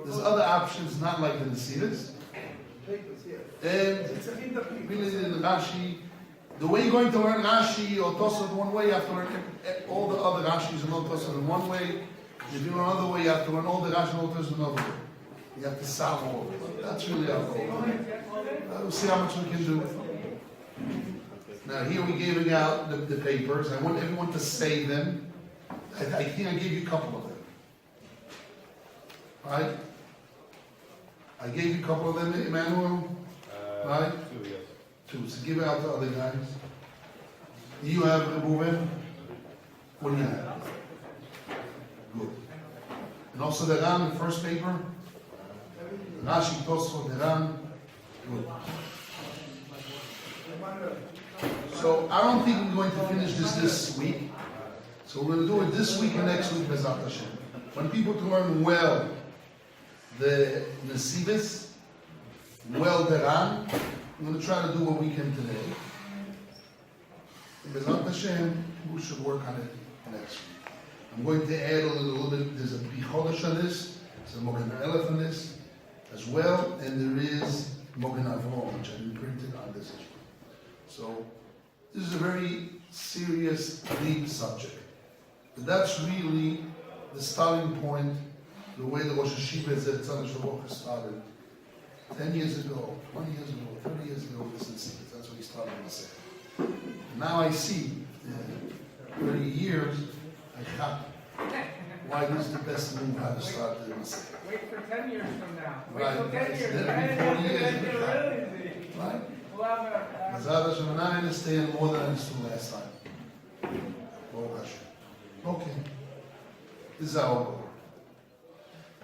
There's other options, not like the Nesivos. And really in Rashi, the way you're going to learn Rashi or Tosafot one way, you have to learn all the other Rashis and all Tosafot in one way. If you learn another way, you have to learn all the Rashi and all Tosafot another way. You have to solve all of it. That's really our goal. We'll see how much we can do. Now here we're giving out the papers. I want everyone to save them. I think I gave you a couple of them. Right? I gave you a couple of them, Emmanuel. Right? Two. So give it out to other guys. You have Reuven. What do you have? Good. And also the Ran, the first paper. Rashi, Tosafot, the Ran. Good. So I don't think we're going to finish this week. So we're going to do it this week and next week, Bezat Hashem. When people can learn well the Nesivos, well the Ran, I'm going to try to do what we can today. And Bezat Hashem, we should work on it next week. I'm going to add a little bit, there's a Bichodesh on this, there's a Mogen Elef on this as well, and there is Mogen Avrom, which I didn't print it on this issue. So this is a very serious, deep subject. But that's really the starting point, the way the Rosh Yeshiva started 10 years ago, 20 years ago, 30 years ago with the Nesivos. That's what he started to say. Now I see, 30 years, I got why this is the best move how to start the Nesivos. Wait for 10 years from now. Wait Right. till 10 years. Right? We'll have And I understand more than I understood last time. Okay. This is our goal.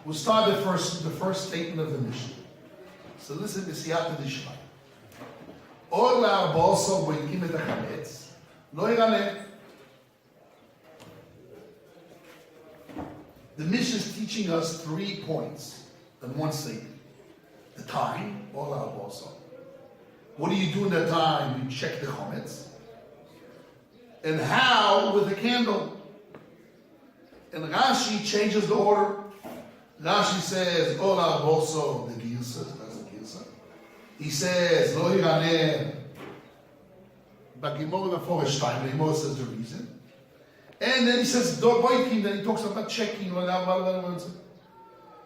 We'll start the first statement of the Mishnah. So listen to Siyata Dishmai. Or la'arboso boikim et hachametz lo yiraleh. The Mishnah is teaching us 3 points in one statement. The time, or la'arboso. What do you do in that time? You check the chametz. And how with the candle? And Rashi changes the order. Rashi says, Ola Boso, the Gilsa, that's the Gilsa. He says, Lo Yiraneh. But Gemara before his time, the Gemara says the reason. And then he says, Do Boikim, then he talks about checking.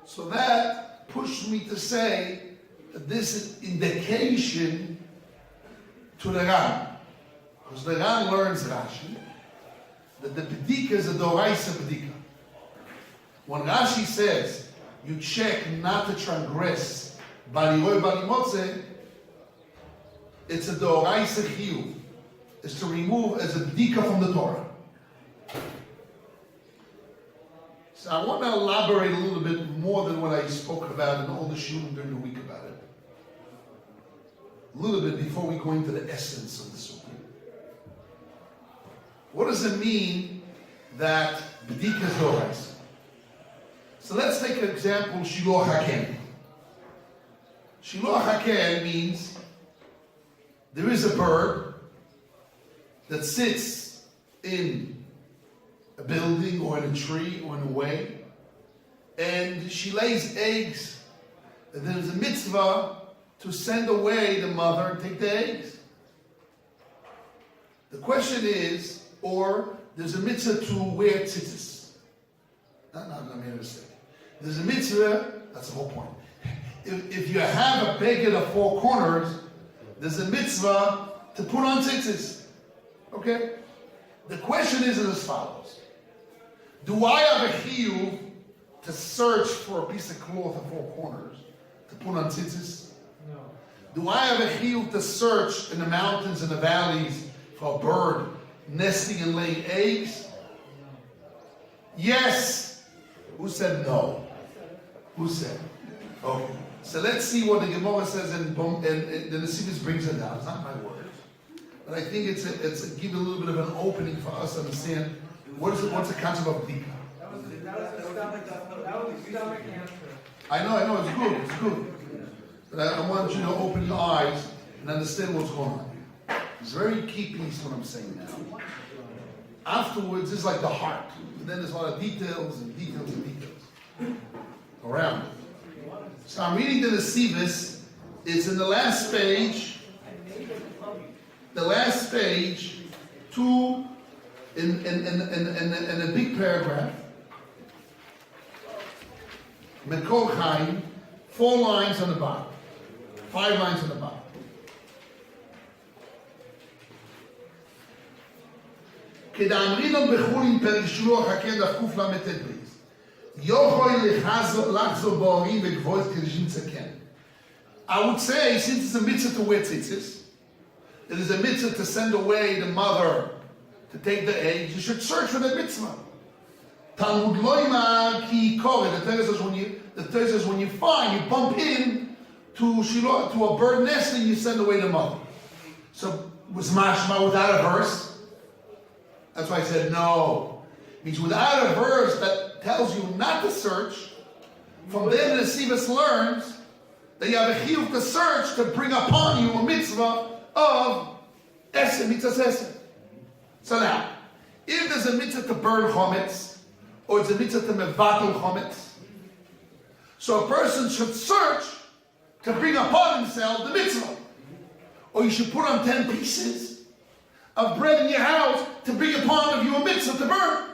So that pushed me to say that this is indication to the Ran. Because the Ran learns Rashi that the Bedikah is a Doraisa Bedikah. When Rashi says you check not to transgress Baliroy Balimotze, it's a Doraisa Chiyuv. It's to remove as a Bedikah from the Torah. So I want to elaborate a little bit more than what I spoke about in all the shiur during the week about it. A little bit before we go into the essence of the sukkah. What does it mean that Bedikah is Doraisa? So let's take an example, Shiur Haken. Shiur Haken means there is a bird that sits in a building or in a tree or in a way, and she lays eggs, and there's a mitzvah to send away the mother and take the eggs. The question is, or there's a mitzvah to wear tzitzis. No, I made a mistake. There's a mitzvah, that's the whole point. If you have a beged of 4 corners, there's a mitzvah to put on tzitzis. Okay? The question is as follows. Do I have a chiyuv to search for a piece of cloth of 4 corners to put on tzitzis? No. Do I have a chiyuv to search in the mountains and the valleys for a bird nesting and laying eggs? Yes. Who said no? Who said? Okay. So let's see what the Gemara says, and the Nesivos brings it down. It's not my words, but I think it's give a little bit of an opening for us to understand what's the concept of Bedikah. That was the stomach answer. I know, it's good. But I want you to open your eyes and understand what's going on here. It's a very key piece what I'm saying now. Afterwards, it's like the heart. And then there's a lot of details and details and details. around it. So I'm reading the Yeshivas. It's in the last page. The last page, two in a big paragraph. Mekor Chaim, 4 lines on the bottom, 5 lines on the bottom. כדאמרינן בחולין פרק שלוח הקדח קל"ט בייס. יוכוי לחזור בהורים וגבוהות קדשים צקן. I would say, since it's a mitzvah to wear tzitzis, it is a mitzvah to send away the mother to take the eggs, you should search for that mitzvah. Talmud loima ki kore. The Torah says when you find, you bump in to a bird nest and you send away the mother. So was mashma without a verse? That's why I said no. It means without a verse that tells you not to search. From there the Yeshivas learns that you have a chiyuv to search to bring upon you a mitzvah of esed, mitzvah esed. So now, if there's a mitzvah to burn chometz, or it's a mitzvah to mevatel chometz, so a person should search to bring upon himself the mitzvah. Or you should put on 10 pieces of bread in your house to bring upon you a mitzvah to burn.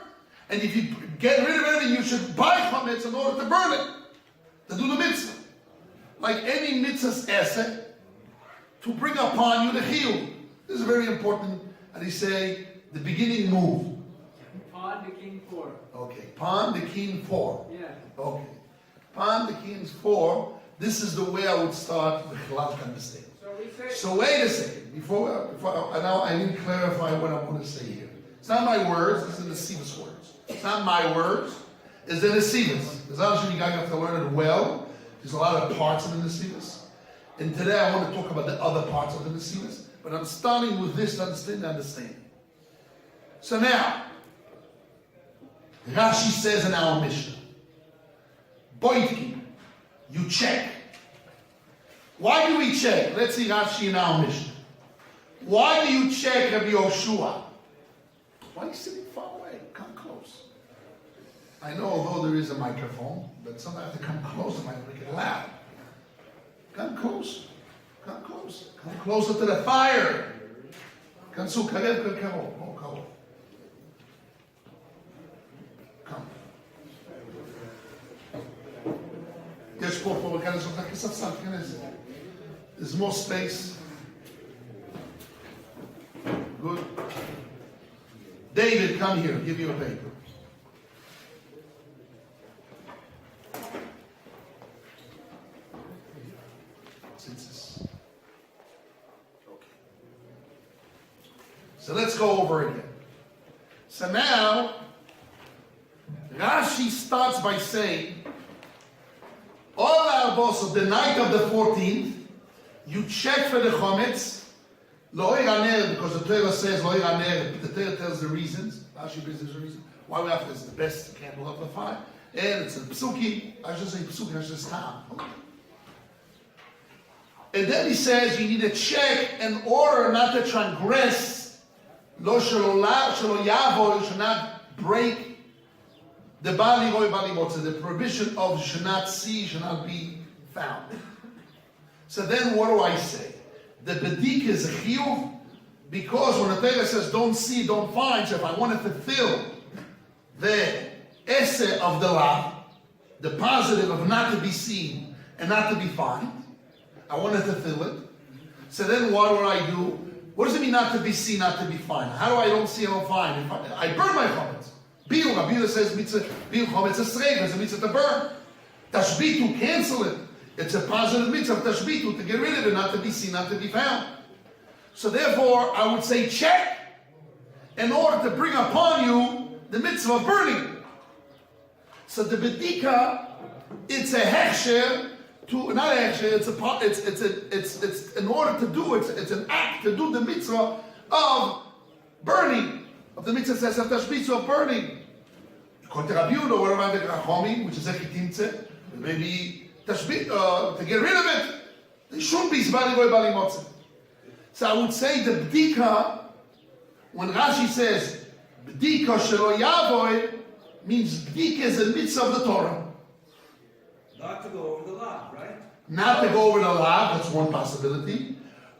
And if you get rid of anything, you should buy chometz in order to burn it, to do the mitzvah. Like any mitzvah's esed, to bring upon you the chiyuv. This is very important. And they say, the beginning move. Pawn the king 4. Okay, pawn the king 4. Yeah. Okay. Pawn the king's 4. This is the way I would start with Chalak understanding. So we say. So wait a second. Before now I need to clarify what I want to say here. It's not my words, it's the Yeshivas words. It's not my words, it's the Yeshivas. Because obviously you guys have to learn it well. There's a lot of parts of the Yeshivas. And today I want to talk about the other parts of the Yeshivas. But I'm starting with this to understand. So now, Rashi says in our Mishnah, Boitki, you check. Why do we check? Let's see Rashi in our Mishnah. Why do you check Rabbi Yoshua? Why are you sitting far away? Come close. I know although there is a microphone, but sometimes I have to come close to make it loud. Come close. Come close. Come closer to the fire. Come. There's more space. Good. David, come here. I'll give you a paper. So let's go over again. So now, Rashi starts by saying, all our Botzer, the night of the 14th, you check for the chometz, lo iraner, because the Torah says lo iraner, the Torah tells the reasons, Rashi brings the reason, why we have this, the best candle of the fire, and it's a psuki, I should say psuki, I should say tam. And then he says you need to check in order not to transgress. Lo shelo yavo, you should not break the bali roy bali botzer, the prohibition of should not see, should not be found. So then what do I say? The bedikah is a chiyuv, because when the Torah says don't see, don't find, so if I want to fulfill the essay of the law, the positive of not to be seen and not to be found, I want to fulfill it. So then what do I do? What does it mean not to be seen, not to be fine? How do I don't see, I don't find? I burn my chometz. Biyun, Rabbi says mitzvah, Biyun chometz is streif, it's a mitzvah to burn. Tashbitu, cancel it. It's a positive mitzvah, tashbitu, to get rid of it, not to be seen, not to be found. So therefore, I would say check in order to bring upon you the mitzvah of burning. So the bedikah, it's a hechsher, not actually, it's in order to do it, it's an act to do the mitzvah of burning, of the mitzvah says tashbitzu of burning. According to Rabbi or whatever the Chachomim, which is a chitimtze, maybe tashbit to get rid of it. They shouldn't be zbali goy bali motze. So I would say the bedikah, when Rashi says bedikah shelo yavoy, means bedikah is a mitzvah of the Torah. Not to go over the lot, right? Not to go over the law, that's one possibility.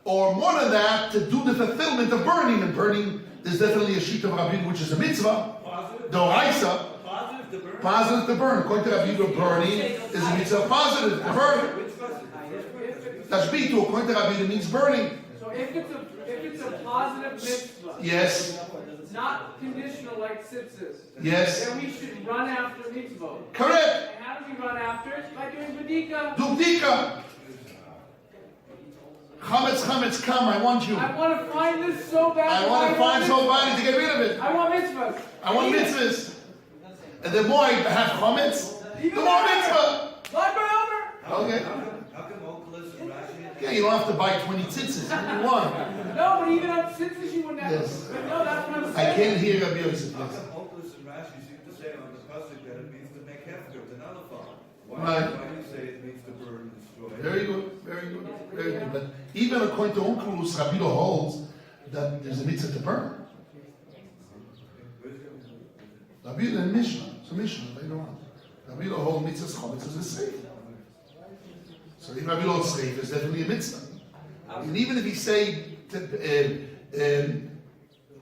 Or more than that, to do the fulfillment of burning. And burning, there's definitely a sheet of Rabbi, which is a mitzvah. Positive. Doraisa. Positive to burn. Positive to burn. According to Rabbi, burning is a mitzvah positive to burn. Which positive? Tashbitu, according to Rabbi, it means burning. So if it's a positive mitzvah, Yes. not conditional like tzitzis, Yes. then we should run after mitzvah. Correct. And how do we run after it? By doing bedikah. Do bdika. Chametz, come, I want you. I want to find this so bad. I want to find somebody to get rid of it. I want mitzvahs. I want mitzvahs. And the more I have chametz, the more mitzvah. Blood by Okay. How come Oculus and Rashi? Yeah, you don't have to buy 20 tzitzis. You want. No, but even on tzitzis you wouldn't have. Yes. But no, that's what I'm I saying. can't hear Rabbi Yosef. How Yes. come Oculus and Rashi seem to say on the pasuk that it means to make hefker, to nullify? Why Right. do you say it means to burn and destroy? Very good, very good, very good. But even according to Onkelos, Rabbi holds that there's a mitzvah to burn. Rabbi and Mishnah, it's a Mishnah later on. Rabbi holds mitzvah's chametz is a safe. So if Rabbi holds safe, there's definitely a mitzvah. And even if he say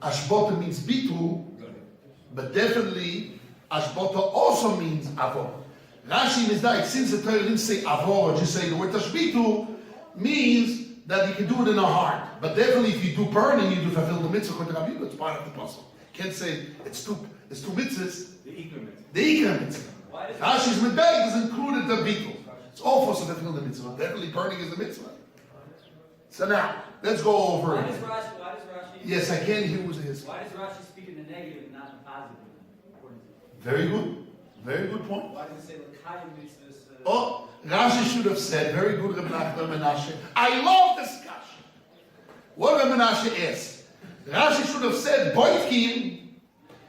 ashbota means bitu, but definitely ashbota also means avor. Rashi is like, since the Torah didn't say avor, or just say the word tashbitu, means that you can do it in a heart. But definitely if you do burn and you do fulfill the mitzvah, according to Rabbi, it's part of the puzzle. Can't say it's two mitzvahs. The Ikra mitzvah. The Ikra mitzvah. Rashi's medayik is included the bitu. It's all for to fulfill the mitzvah. Definitely burning is the mitzvah. So now, let's go over Why it. does Rashi? Yes, I can hear who's his. Why does Rashi speak in the negative and not in the positive? According to Very good. Very good point. Why does it say L'kayim mitzvahs? Oh, Rashi should have said, very good, Rabbi Menashe. I love discussion. What Rabbi Menashe asked? Rashi should have said, Boitkim,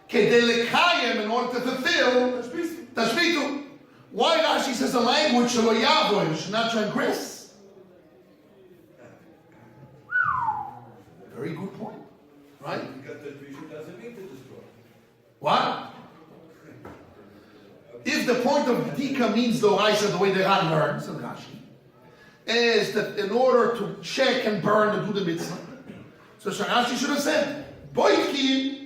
kedei lekayim, in order to fulfill Tashbitu. Why Rashi says a language, shelo yavo, you should not transgress? Very good point. Right? Because the Trisha doesn't mean to destroy. What? If the point of Bedikah means the Raisa, the way the Ran learns, and Rashi, is that in order to check and burn and do the mitzvah, so Rashi should have said, Boitkim.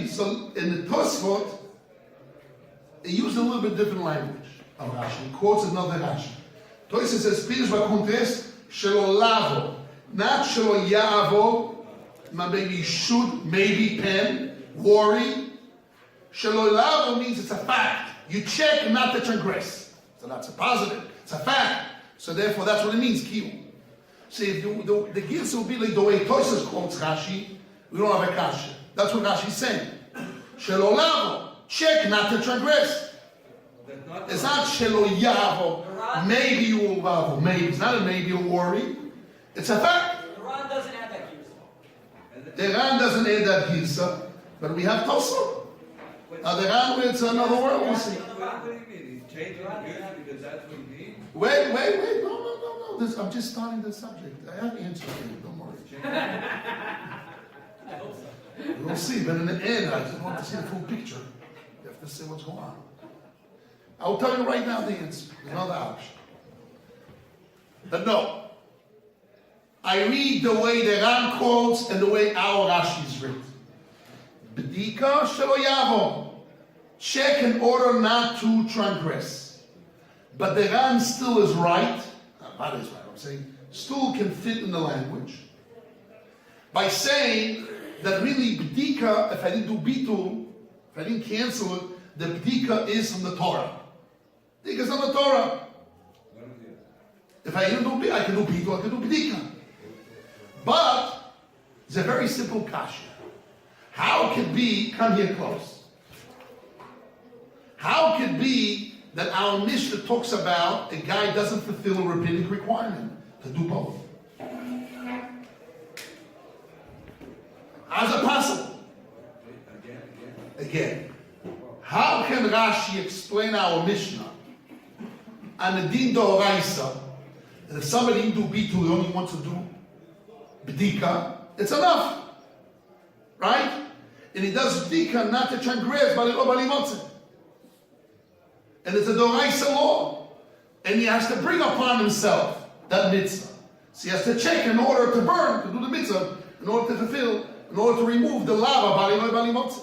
So in the Tosfot, he used a little bit different language of Rashi. He quotes another Rashi. Tosfot says, Pirish Bakuntes, Shelo Lavo, not Shelo Yavo, maybe should, maybe pen, worry. Shelo Lavo means it's a fact. You check not to transgress. So that's a positive. It's a fact. So therefore, that's what it means, Kiyum. See, if the gifts will be like the way Tosfos quotes Rashi, we don't have a kasha. That's what Rashi's saying. Shelo Lavo, check not to transgress. It's not Shelo Yavo, maybe you will Lavo. Maybe. It's not a maybe you'll worry. It's a fact. The Ran doesn't have that girsa. The Ran doesn't add that girsa, but we have Tosfot. Now the Ran, it's another word, we'll see. What do you mean? He's changing the Girsa because that's what he means? Wait. No. I'm just starting the subject. I have answers for you, don't worry. I hope so. We'll see, but in the end, I just want to see the full picture. You have to see what's going on. I'll tell you right now the answer. There's another option. But no. I read the way the Ran quotes and the way our Rashi is written. Bedikah shelo yavo. Check in order not to transgress. But the Ran still is right. That is right, I'm saying. Still can fit in the language. By saying that really Bedikah, if I didn't do bitul, if I didn't cancel it, the Bedikah is from the Torah. Bedikah is on the Torah. If I didn't do bitul, I can do bitul, I can do Bedikah. But it's a very simple kasha. How could be, come here close. How could be that our Mishnah talks about a guy doesn't fulfill a rabbinic requirement to do both? How's it possible? Again. How can Rashi explain our Mishnah and the din d'oraisa that if somebody didn't do bitul, he only wants to do bedikah, it's enough. Right? And he does bedikah not to transgress, but he wants it. And it's a Doraisa law. And he has to bring upon himself that mitzvah. So he has to check in order to burn, to do the mitzvah, in order to fulfill, in order to remove the lava, bali motzi.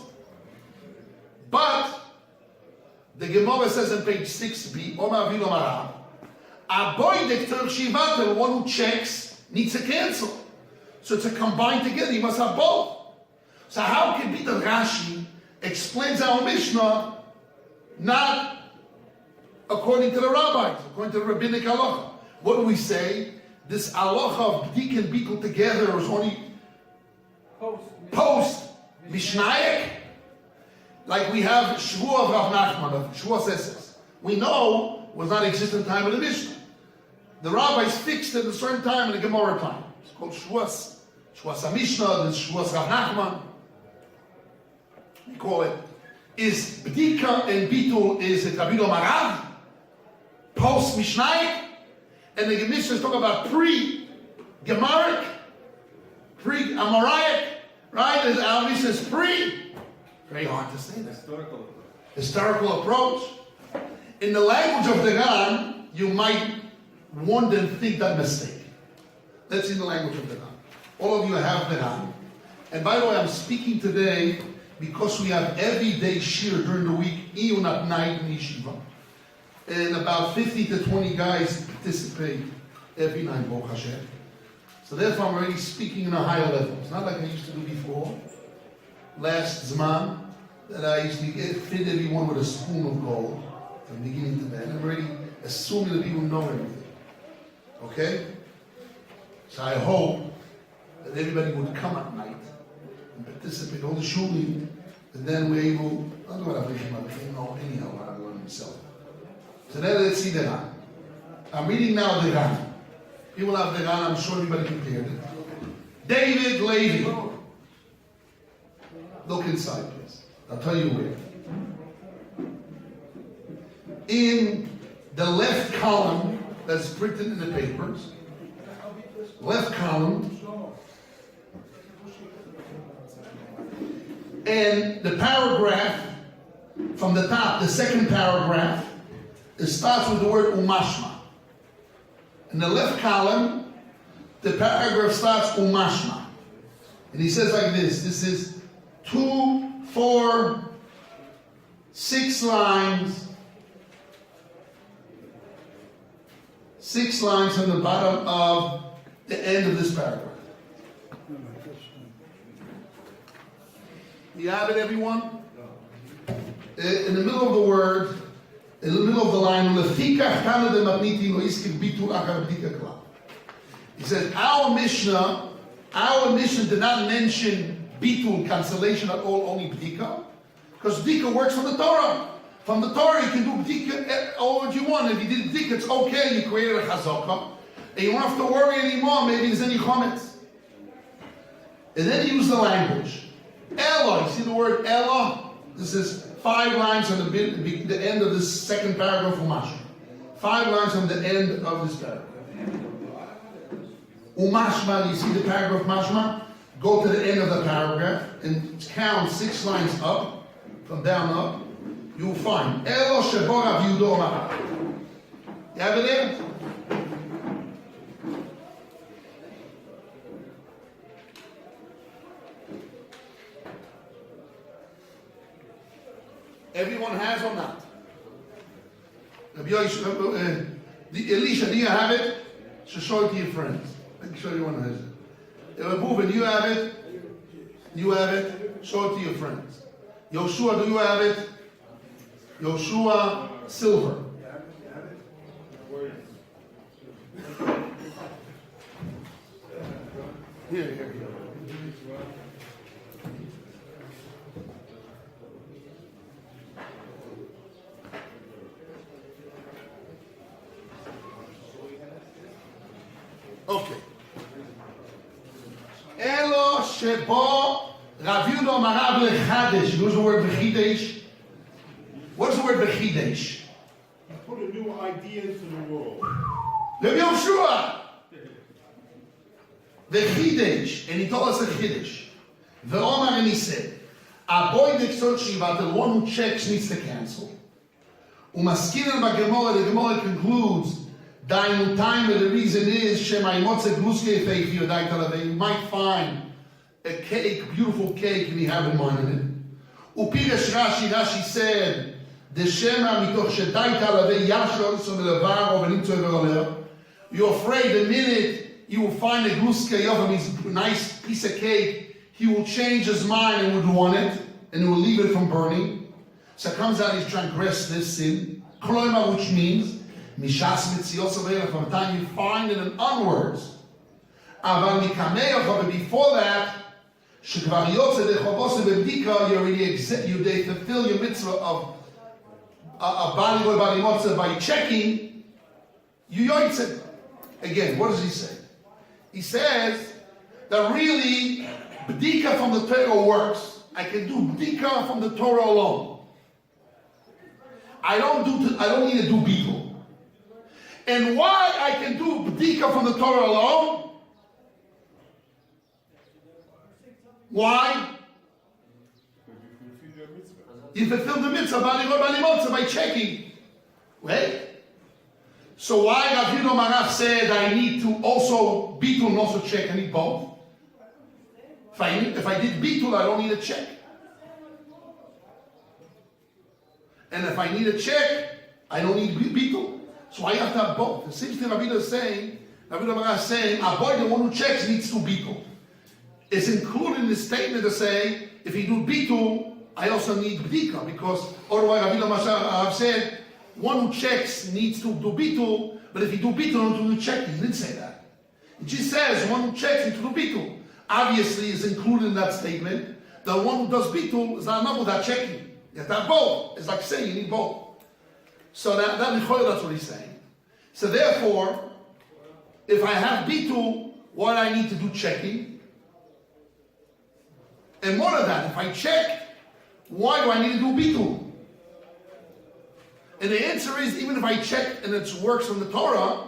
But the Gemara says in page 6b, Omar Vino Marav, a boy dictor shivat, the one who checks, needs to cancel. So to combine together, you must have both. So how can be that Rashi explains our Mishnah not according to the rabbis, according to the rabbinic halacha? What do we say? This halacha of Bdik and Bitul together is only post Mishnayek. Like we have Shvuah of Rav Nachman, of Shvuah says. We know was not existent time of the Mishnah. The rabbis fixed it at a certain time in the Gemara time. It's called Shvuah HaMishnah, there's Shvuah Rav Nachman. We call it. Is Bedikah and Bitul is it Rabbi Marav? Post Mishnayek? And the Mishnah is talking about pre-Gemaric, pre-Amoraic, right? And our Mishnah is pre. Very hard to say that. Historical approach. In the language of the Gan, you might wonder and think that mistake. That's in the language of the Gan. All of you have the Gan. And by the way, I'm speaking today because we have everyday Shiur during the week, even at night in Yeshiva. And about 50 to 20 guys participate every night, Baruch Hashem. So therefore I'm already speaking in a higher level. It's not like I used to do before. Last Zman, that I used to fit everyone with a spoon of gold from beginning to end. I'm already assuming that people know everything. Okay? So I hope that everybody would come at night and participate on the shuling, and then we're able, I don't know what I'm anyhow, what I learned myself. So then let's see the Ran. I'm reading now the Ran. People have the Ran, I'm sure everybody compared it. David Levy. Look inside, please. I'll tell you where. In the left column that's printed in the papers, left column, and the paragraph from the top, the second paragraph, it starts with the word umashma. In the left column, the paragraph starts umashma. And he says like this is 2, 4, 6 lines. 6 lines on the bottom of the end of this paragraph. You have it, everyone? In the middle of the word, in the middle of the line, he says, our Mishnah did not mention bitul, cancellation at all, only bdika, because bdika works from the Torah. From the Torah, you can do bdika all what you want. If you did bdika, it's okay. You created a chazaka, and you don't have to worry anymore. Maybe there's any comments. And then he used the language. Ella, you see the word Ella? This is 5 lines on the end of this second paragraph of Mashma. 5 lines on the end of this paragraph. Umashma, you see the paragraph Mashma? Go to the end of the paragraph and count 6 lines up, from down up. You'll find Elo Shebora Viudo Mara. You have it there? Everyone has or not? Elisha, do you have it? So show it to your friends. Make sure everyone has it. Reuven, you have it? You have it? Show it to your friends. Yoshua, do you have it? Yoshua, silver. Here. Okay. Elo shebo Raviudo Marav lechadesh. Use the word bechidesh. What's the word bechidesh? Put a new idea into the world. Rabbi Yoshua. Bechidesh, and he told us a chiddush. And he said, a boy next to Shiva, the one who checks needs to cancel. Umaskinen b'Gemara, the Gemara concludes, Dainu time, the reason is, Shemai Motze Gluske Feich Yodai Talaveh, you might find a cake, beautiful cake, and you have in mind in it. Upirish Rashi said, the Shema mitoch shedai talaveh yashor so melevar over nimtzoy. You're afraid the minute you will find a gluske yova, means a nice piece of cake, he will change his mind and would want it, and he will leave it from burning. So it comes out he's transgressed this sin. Kloima, which means mishas mitzios, from the time you find it and onwards. Aval mikameach, but before that, shekvar yotze dechavos bedikah, you already you fulfill your mitzvah of by checking, you yoitze. Again, what does he say? He says that really Bedikah from the Torah works. I can do Bedikah from the Torah alone. I don't need to do Bitul. And why I can do Bedikah from the Torah alone? Why? You fulfill the mitzvah by checking. Wait. So why Rav Yudah Marav said I need to also Bitul and also check? I need both. If I did Bitul, I don't need a check. And if I need a check, I don't need Bitul. So I have to have both. It seems to Rav Yudah Marav is saying, avoid the one who checks needs to Bitul. It's included in the statement to say, if you do Bitul, I also need Bedikah, because otherwise Rav Yudah Marav said, one who checks needs to do Bitul, but if you do Bitul, don't do checking. He didn't say that. It just says one who checks needs to do Bitul. Obviously, is included in that statement. The one who does Bitul is not enough without checking. You have to have both. It's like saying you need both. So that's what he's saying. So therefore, if I have Bitul, what I need to do checking? And more than that, if I check, why do I need to do Bitul? And the answer is, even if I check and it works from the Torah,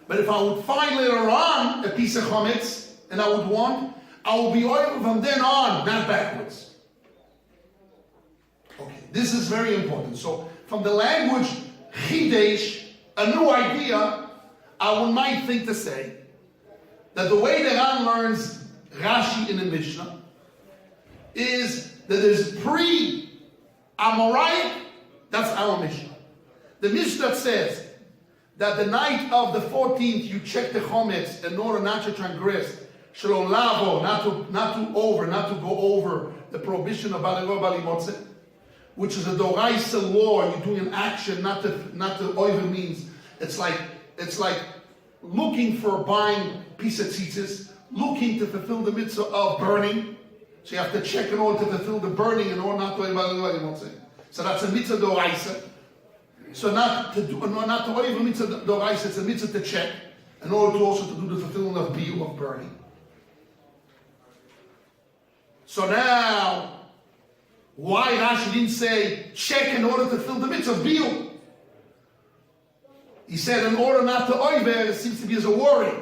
but if I would find later on a piece of chametz and I would want, I will be oil from then on, not backwards. Okay, this is very important. So from the language chidesh, a new idea, I might think to say that the way the Ran learns Rashi in the Mishnah is that there's pre-Amoraic, that's our Mishnah. The Mishnah says that the night of the 14th you check the chometz in order not to transgress, shalom lavo, not to go over the prohibition of balego balimotze, which is a doraisa law. You're doing an action, not the over means. It's like looking for buying piece of tzitzis, looking to fulfill the mitzvah of burning. So you have to check in order to fulfill the burning in order not to balego balimotze. So that's a mitzvah doraisa. So not to over mitzvah doraisa, it's a mitzvah to check in order to also to do the fulfillment of Biyun, of burning. So now, why Rashi didn't say check in order to fulfill the mitzvah of Biyun? He said in order not to over, it seems to be as a worry.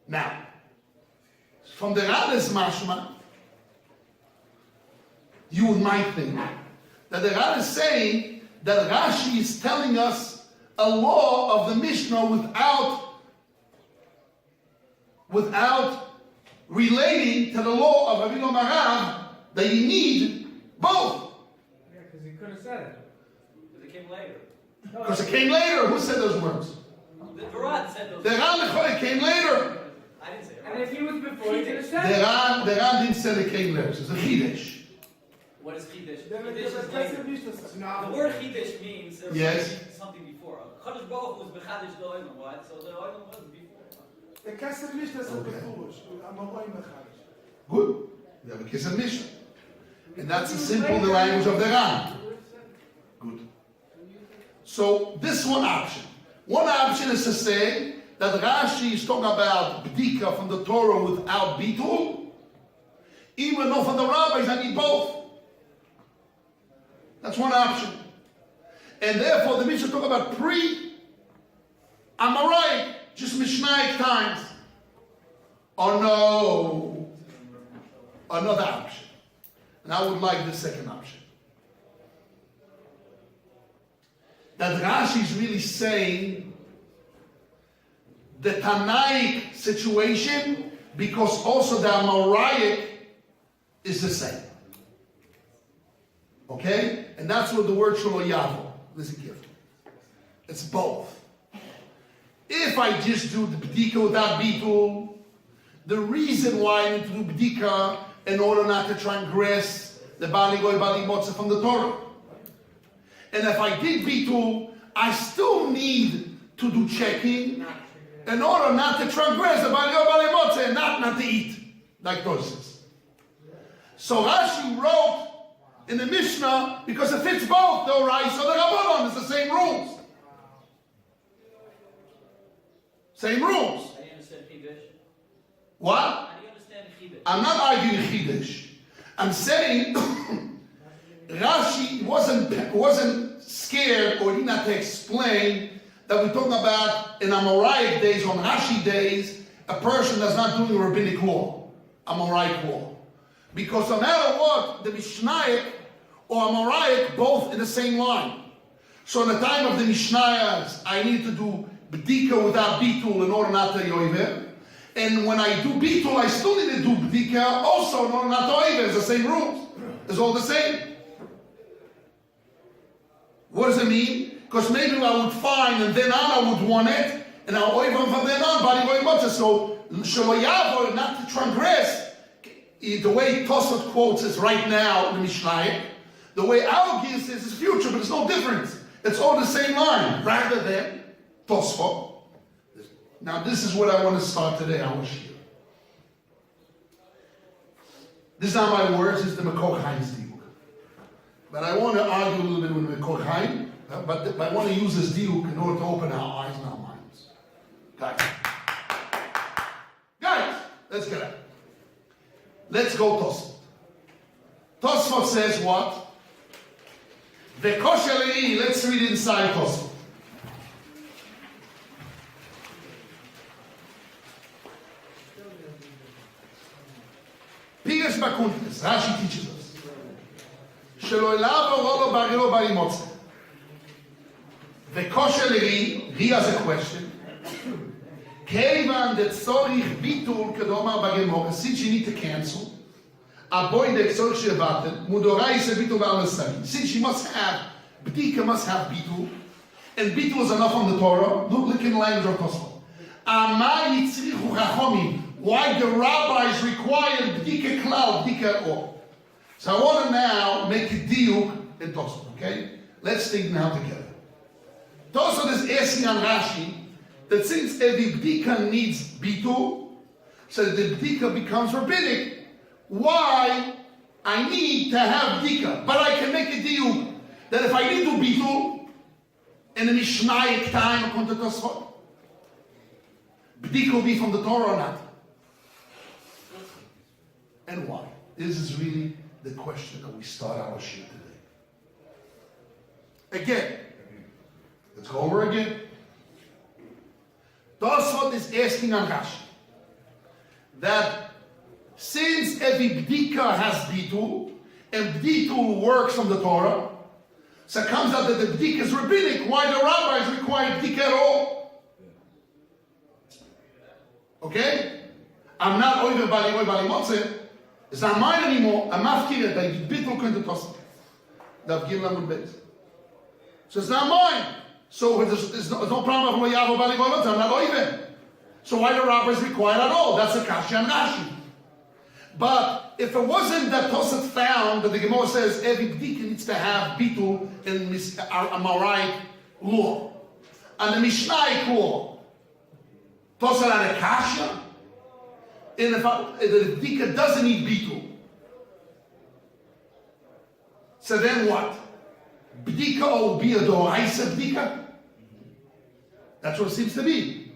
Now, from the Rad's mashma, you might think that the Rad is saying that Rashi is telling us a law of the Mishnah without relating to the law of Rabbi Marav that you need both. Yeah, because he could have said it. Because it came later. Because it came later. Who said those words? The Rad said those The Rad came later. I didn't say it. And if he was before, he could have said it. The Rad didn't say it came later. It's a chidesh. What is chidesh? Then Chidesh it's is later. The word chidesh means there was Yes. something before. Chodesh Baruch was bechadish the oilam, right? So the oilam was before. The Kesef Mishnah said Okay. before. Amorim Mechadish. Good. You have a kiss and mission. And that's the language of the Ran. Good. So this one option. One option is to say that Rashi is talking about Bedikah from the Torah without Bitul, even though from the rabbis I need both. That's one option. And therefore the Mishnah talk about pre-Amoraic, just Mishnaic times. Oh no. another option. And I would like the second option. That Rashi is really saying the Tanaic situation, because also the Amoraic is the same. Okay? And that's what the word Shelo Yavo. Listen carefully. It's both. If I just do the Bedikah without Bitul, the reason why I need to do Bedikah in order not to transgress the Bali Goy Bali Botzer from the Torah. And if I did Bitul, I still need to do checking in order not to transgress the Bali Goy Bali Botzer and not to eat, like Tosis. So Rashi wrote in the Mishnah, because it fits both the Orais or the Rabbanon, it's the same rules. Same rules. I understand Chidesh. What? I understand Chidesh. I'm not arguing Chidesh. I'm saying Rashi wasn't scared or did not to explain that we're talking about in Amoraic days, on Rashi days, a person that's not doing rabbinic law, Amoraic law. Because no matter what, the Mishnaic or Amoraic both in the same line. So in the time of the Mishnayos, I need to do Bedikah without Bitul in order not to Yoiver. And when I do Bitul, I still need to do Bedikah also in order not to Yoiver. It's the same rules. It's all the same. What does it mean? Because maybe I would find and then on I would want it, and I'll Yoiver from then on, body going Botzer. So Shelo Yavo, not to transgress, the way Tosfot quotes is right now in the Mishnah. The way our Giz is future, but there's no difference. It's all the same line, rather than Tosfot. Now this is what I want to start today, our Shiur. This is not my words, it's the Mekor Chaim's diuk. But I want to argue a little bit with Mekor Chaim, but I want to use this diuk in order to open our eyes and our minds. Guys, let's get it. Let's go Tosfot. Tosfot says what? V'kosher, let's read inside Tosfot. Pigas Bakuntis, Rashi teaches us. Shelo elav orolo barilo bari motze. V'kosher ri has a question. Keivan de tzorich bitul kedomar bagemor, since you need to cancel, aboy de tzorich shevatel, mudorai se bitul v'al. Since you must have, Bedikah must have bitul, and bitul is enough on the Torah. Look in the language of Tosfot. Amar yitzrichu chachomim. Why the rabbis required Bedikah klal, Bedikah all. So I want to now make a diuk in Tosfot, okay? Let's think now together. Tosfot is asking on Rashi that since every Bedikah needs bitul, so the Bedikah becomes rabbinic, why I need to have Bedikah? But I can make a diuk that if I didn't do bitul in the Mishnaic time according to Tosfot, Bedikah will be from the Torah or not? And why? This is really the question that we start our shiur today. Again, let's go over again. Tosfot is asking on Rashi that since every Bedikah has bitul, and bitul works from the Torah, so it comes out that the Bedikah is rabbinic. Why the rabbis require Bedikah at all? Okay? I'm not over bali motze. It's not mine anymore. I'm mafkir it. I did bitul kind of Tosfot. Dav Gimel Amud Beis. So it's not mine. So there's no problem with Yavo bali motze. I'm not over. So why the rabbis require at all? That's a kashi and Rashi. But if it wasn't that Tosfot found that the Gemara says every Bedikah needs to have bitul in Amoraic law and the Mishnaic law, Tosfot had a kasha. And if the Bedikah doesn't need bitul, so then what? Bedikah will be a doraisa Bedikah? That's what it seems to be.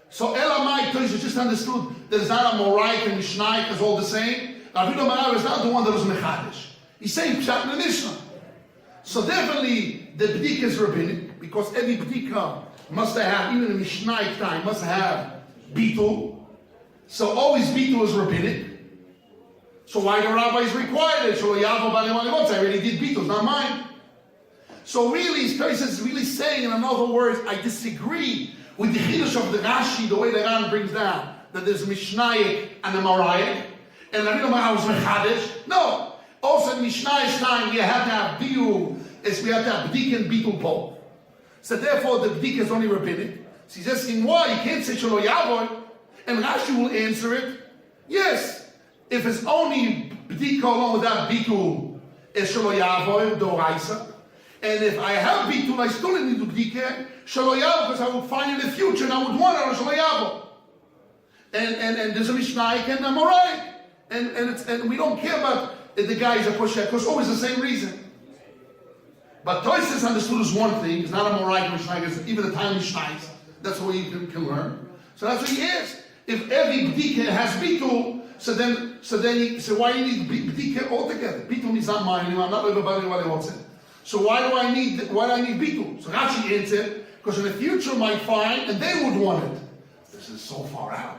So Elamai Tosh just understood that it's not a Moraic and Mishnaic, it's all the same. Rabbi Domarav is not the one that was Mechadish. He's saying Pshat in the Mishnah. So definitely the Bedikah is rabbinic, because every Bedikah must have, even in Mishnaic time, must have bitul. So always bitul is rabbinic. So why the rabbis required it? So I already did bitul, not mine. So really, Spiritus is really saying, in other words, I disagree with the Chiddush of the Rashi, the way the Ran brings down, that there's a Mishnayik and a Marayik, and I don't know how it's Mechadish. No. Also in Mishnayik's time, you have to have Biyun, we have to have Bedikah and Bitul both. So therefore, the Bedikah is only rabbinic. So he's asking why, you can't say Shelo Yavoy, and Rashi will answer it. Yes, if it's only Bedikah alone without Bitul, it's Shelo Yavoy, Doraisa. And if I have Bitul, I still need to Bedikah, Shelo Yavoy, because I will find in the future, and I would want it on Shelo Yavoy. And there's a Mishnayik and a Marayik. And we don't care about if the guy is a Poshet, because always the same reason. But Toysis understood as one thing, it's not a Marayik Mishnayik, it's even a time Mishnayik. That's the way you can learn. So that's what he is. If every Bedikah has Bitul, so why you need Bedikah altogether? Bitul is not mine anymore, I'm not everybody what he wants it. So why do I need Bitul? So Rashi answered, because in the future might find, and they would want it. This is so far out.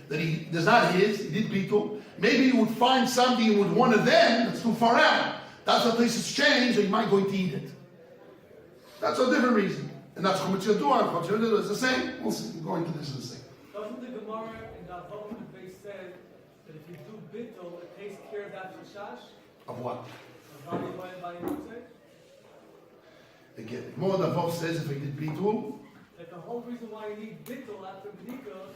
That he does not his, he did Bitul. Maybe he would find something he would want it then, that's too far out. That's what places change, or you might go to eat it. That's a different reason. And that's what you're doing. It's the same. We'll see. We're going to this in a second. Doesn't the Gemara in the Talmud base said that if you do bittul, it takes care of that chashash? Of what? Of Botzer? Again, more than Bob says if I did Bitul. That the whole reason why you need bittul after Bedikah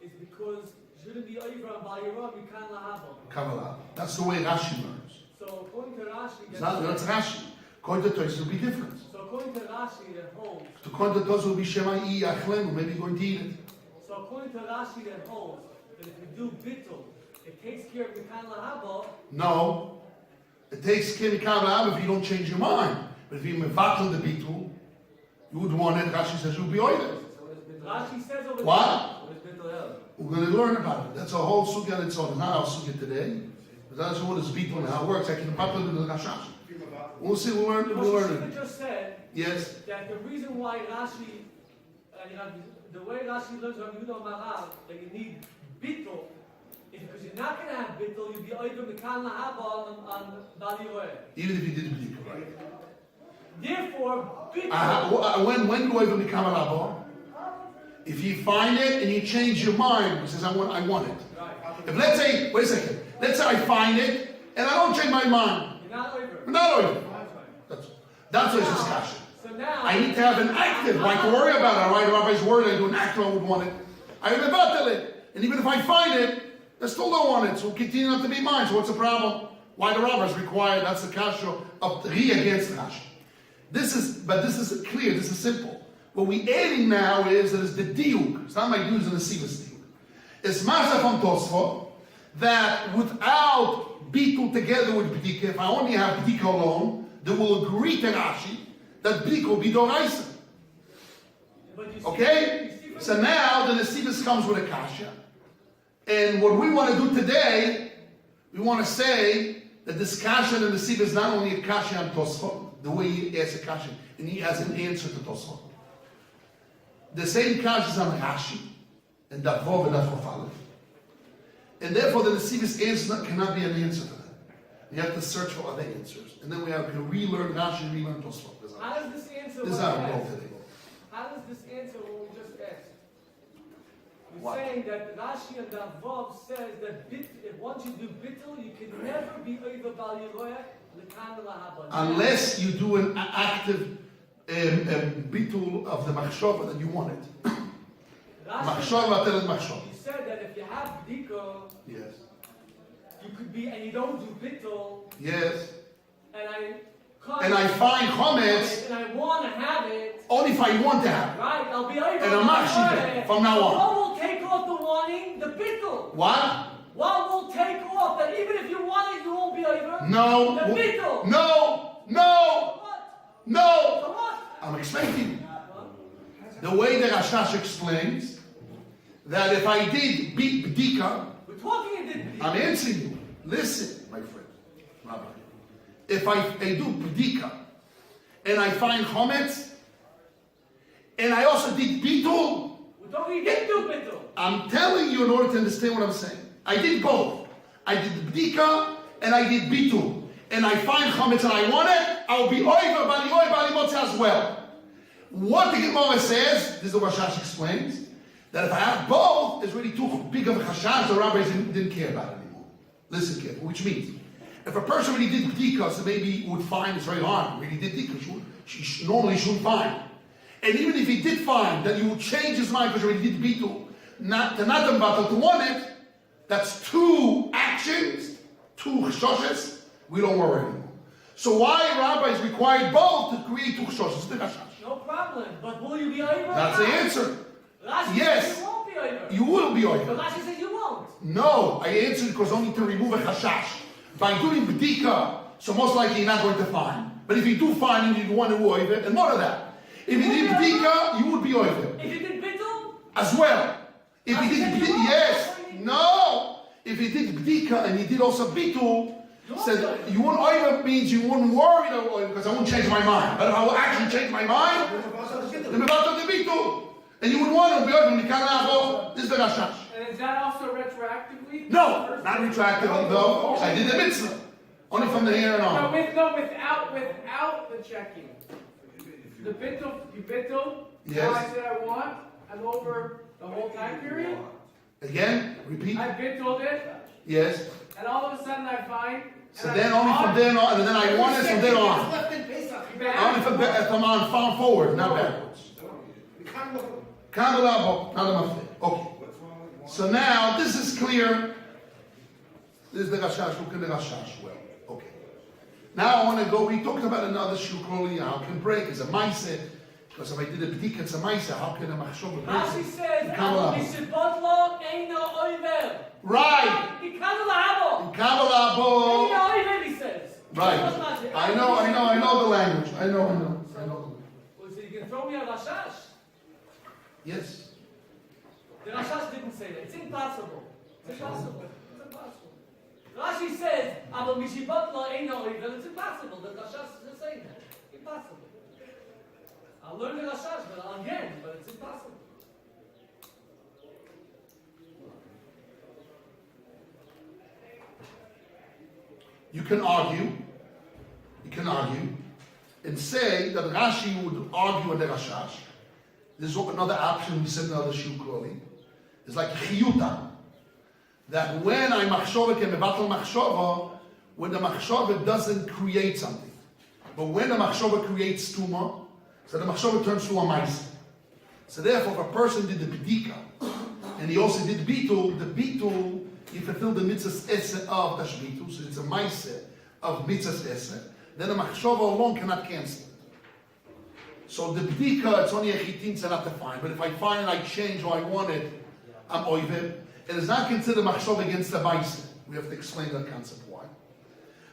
is because you shouldn't be over on Bayirah, you can't lahabo. Kabbalah. That's the way Rashi learns. So according to Rashi, It's not, that's Rashi. According to Toys, it will be different. So according to Rashi, that holds. According to Toys, it will be Shema'i Achlem, maybe going to eat it. So according to Rashi, that holds that if you do bittul, it takes care of the kan lahabo. No. It takes care of Kabbalah if you don't change your mind. But if you mevatel the Bitul, you would want it, Rashi says you'll be oiled. Rashi says over What? We're going to learn about it. That's a whole sugya in its own. It's not our sugya today. But that's what is Bitul and how it works. I can probably do the Rashash. We'll see, we'll learn it. just said Yes. that the reason why Rashi, the way Rashi learns from Yudah Marav, that you need bittul, is because you're not going to have bittul, you'll be over the kan lahaba on Bali Roeh. Even if you did B'dikah, right? Therefore, bittul. When do I even become a rabbi? If you find it and you change your mind, it says I want it. Right. If let's say, wait a second, let's say I find it and I don't change my mind. You're not over. I'm not over. That's a discussion. So now I need to have an active. Why to worry about it? I write the rabbi's word. I do an active. I would want it. I have a it, and even if I find it, I still don't want it. So it'll continue not to be mine. So what's the problem? Why the rabbis require? That's the kasha of the Ri against Rashi. This is clear. This is simple. What we're adding now is that it's the diuk. It's not like using the sivas diuk. It's masa from Tosfot that without bitul together with Bedikah, if I only have Bedikah alone, they will agree to Rashi that Bedikah will be doraisa. Okay? So now the Nesivus comes with a kasha. And what we want to do today, we want to say that this kasha and the Nesivus is not only a kasha on Tosfot, the way he asks a kasha, and he has an answer to Tosfot. The same kasha is on Rashi, and Davov and Davov. And therefore the Nesivus answer cannot be an answer to that. You have to search for other answers. And then we have to relearn Rashi, relearn Tosfot. how does this answer This is what our we goal asked? today. How does this answer what we just asked? You're What? saying that Rashi and Davov says that once you do bittul, you can never be over Bal Yeroeh, L'kan Lahaba. Unless you do an active bitul of the machshava that you want it. Machshava telling machshava. You said that if you have Bdiko, Yes. you could be, and you don't do bittul, Yes. and I find chometz and I want to have it, only if I want to have it. right? I'll be over And I'm actually from now on. What will take off the wanting? The bittul. What? What will take off that even if you want it, you won't be over? No. The bittul. No. No. What? No. So what? I'm explaining. The way that Rashash explains that if I did Bedikah, We're talking in the I'm answering you. Listen, my friend, Rabbi. If I do Bedikah and I find chometz and I also did bitul, We're talking you didn't do bittul. I'm telling you in order to understand what I'm saying. I did both. I did bdika, and I did bitul, and I find chametz and I want it, I will be over bali oy bali motza as well. What the Gemara says, this is what Rashash explains, that if I have both, it's really too big of a chashash, the rabbis didn't care about it anymore. Listen carefully, which means, if a person really did bdika, so maybe he would find it's very hard, really did bdika, she normally shouldn't find. And even if he did find, that he would change his mind because he already did bitul, not them battle to want it, that's two actions, two chashoshes, we don't worry anymore. So why rabbis required both to create two chashoshes? No problem, but will you be over? That's the answer. Rashi Yes. says you won't be over. You will be But over. Rashi says you won't. No, I answered because only to remove a chashash. By doing bdika, so most likely you're not going to find. But if you do find, you want to over, and more of that. If you did bdika, you would be over. If you did bittul, As well. If he did bdika, yes, no. If he did bdika and he did also bitul, said you won't over means you wouldn't worry because I won't change my mind. But if I will actually change my mind, then about the bitul. And you wouldn't want to be over. This is the rashash. And is that also retroactively? No, not retroactively though. I did the mitzvah. Only from the here and on. Without the checking. The bittul, you bittul, Yes. I said I want, I'm over the whole time period. Again, repeat. I bittulled it, Yes. and all of a sudden I find. So then only from then on, and then I want it from then on. Only from on forward, not backwards. Okay. So now this is clear. This is the Rashash. Look at the Rashash. Well, okay. Now I want to go. We talked about another shiur. How can break? It's a ma'aseh. Because if I did a b'dika, it's a ma'aseh. How can a machshava break? Rashi says, Kabbalah. "Misibotlo eino oiver." Right. Kabbalah. Kabbalah. Eino oiver, he says. Right. I know the language. I know. Well, so you can throw me a Rashash. Yes. The Rashash didn't say that. It's impossible. It's impossible. Rashi says, "Abo mishibotlo eino oiver." It's impossible. The Rashash is saying that. Impossible. I'll learn the Rashash, but again, but it's impossible. You can argue, and say that Rashi would argue with the Rashash. This is another option we said in another shiur. It's like chiyuta, that when I machshova can mevatel machshova, when the machshova doesn't create something, but when the machshova creates tuma, so the machshova turns to a ma'aseh. So therefore, if a person did the b'dika, and he also did bitul, the bitul, he fulfilled the mitzvahs eseh of tashbitu, so it's a ma'aseh of mitzvahs eseh, then the machshava alone cannot cancel it. So the b'dika, it's only a chitin not to find, but if I find and I change or I want it, I'm oiver. It is not considered machshava against the ma'aseh. We have to explain that concept why.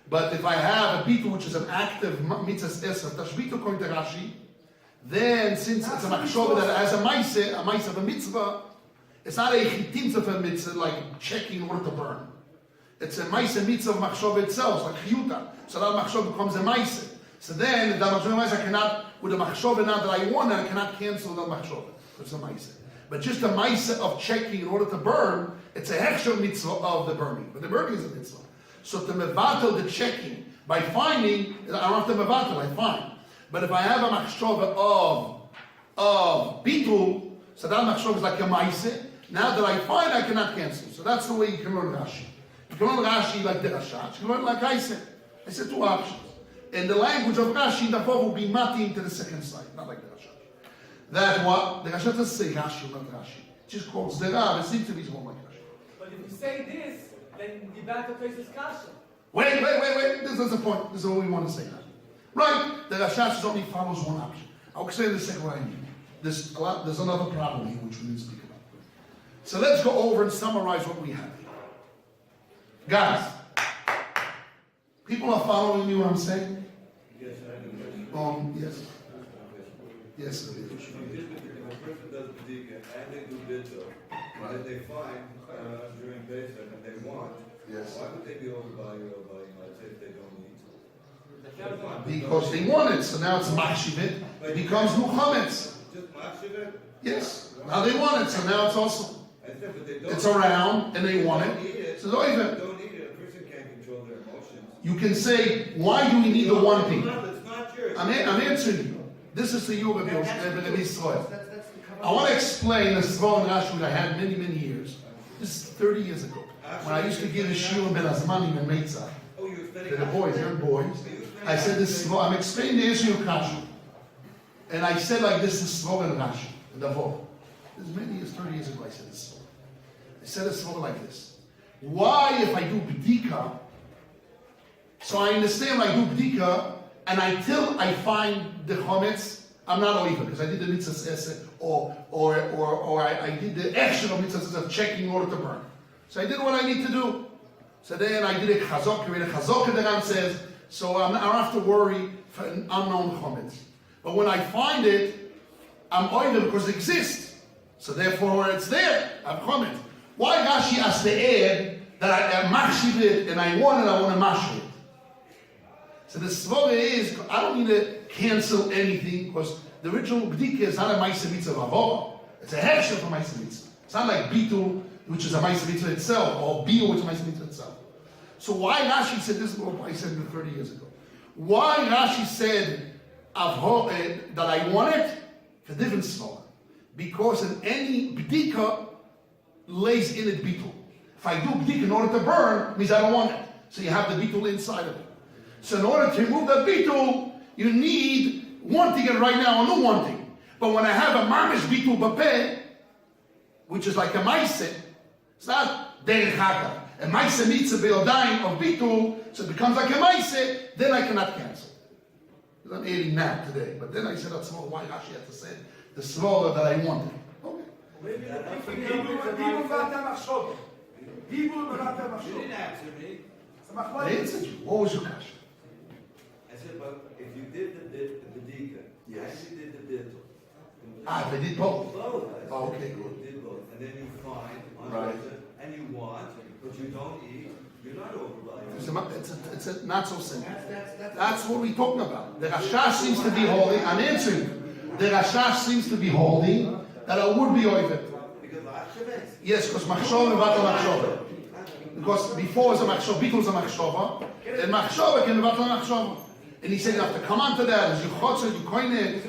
But if I have a bitul, which is an active mitzvahs eseh, tashbitu according to Rashi, then since it's a machshava that has a ma'aseh of a mitzvah, it's not a chitin of a mitzvah like checking in order to burn. It's a ma'aseh mitzvah of machshava itself, like chiyuta. So that machshava becomes a ma'aseh. So then the machshava I cannot, with the machshava now that I want, I cannot cancel the machshava. It's a ma'aseh. But just a ma'aseh of checking in order to burn, it's a hechsher mitzvah of the burning. But the burning is a mitzvah. So to mevatel the checking by finding, I don't have to mevatel, I find. But if I have a machshava of bitul, so that machshava is like a ma'aseh. Now that I find, I cannot cancel. So that's the way you can learn Rashi. You can learn Rashi like the Rashash. You can learn like I said. I said two options. And the language of Rashi, therefore, will be matim to the second side, not like the Rashash. That what? The Rashash doesn't say Rashi, not Rashi. It just quotes the Rav. It seems to be more like Rashi. But if you say this, then you back to place this kasha. Wait. This is the point. This is what we want to say now. Right. The Rashash only follows one option. I'll explain in a second what I mean. There's another problem here which we need to speak about. So let's go over and summarize what we have here. Guys, people are following me what I'm saying? Yes, I know. Yes. Yes. If a person does b'dika and they do bittul, and they find during Pesach and they want, Yes. why would they be over by let's say if they don't need? Because they want it, so now it's machshivit. It becomes nuchametz. Just machshivit? Yes. Now they want it, so now it's also I said, but they don't. it's around and they want it. Don't eat it. So don't even. Don't eat it. You can say, why do we need the one thing? It's not yours. I'm answering you. This is the Yiur of Israel. I want to explain a Svar and Rashi that I had many, many years. This is 30 years ago. When I used to give a Shiur ben Azmanim and Meitzah. Oh, you're To the boys, young boys. I said this, I'm explaining the issue of Kashu. And I said like this is Svar and Rashi, the Davor. This is many years, 30 years ago I said this. I said this Svar like this. Why if I do Bedikah, so I understand when I do Bedikah, and until I find the Chometz, I'm not Oiva, because I did the mitzvah or I did the action of mitzvah of checking in order to burn. So I did what I need to do. So then I did a chazok, the chazok the Ram says, so I don't have to worry for an unknown chometz. But when I find it, I'm oivel because it exists. So therefore, where it's there, I'm chometz. Why Rashi has to add that I machshiv it and I want to mashir it? So the svara is, I don't need to cancel anything because the original b'dika is not a ma'aseh mitzvah avora. It's a hefsher for ma'aseh mitzvah. It's not like bitul, which is a ma'aseh mitzvah itself, or biyun, which is a ma'aseh mitzvah itself. So why Rashi said this? I said it 30 years ago. Why Rashi said that I want it for different svara? Because in any b'dika lays in it bitul. If I do b'dika in order to burn, means I don't want it. So you have the bitul inside of it. So in order to remove that bitul, you need wanting it right now or no wanting. But when I have a mamish bitul bapeh, which is like a ma'aseh, it's not derech hakav. A ma'aseh mitzvah be'odayim of bitul, so it becomes like a ma'aseh, then I cannot cancel. I'm adding that today. But then I said that's why Rashi had to say the svara that I wanted. Okay. You didn't answer me. I answered you. What was your question? I said, but if you did the Bedikah, Yes. and you did the Bittul. If I did both. Both. Oh, okay, good. You did both. And then you find, Right. and you want, but you don't eat, you're not It's overbuying. a not so simple. That's what we're talking about. The Rashash seems to be holding, I'm answering. The Rashash seems to be holding that I would be oivet. Because Achshaveh. Yes, because machshov and vatal machshov. Because before is a machshov, bitul is a machshova, and machshova can be vatal machshova. And he said you have to come onto that as you chotzer, you coin it.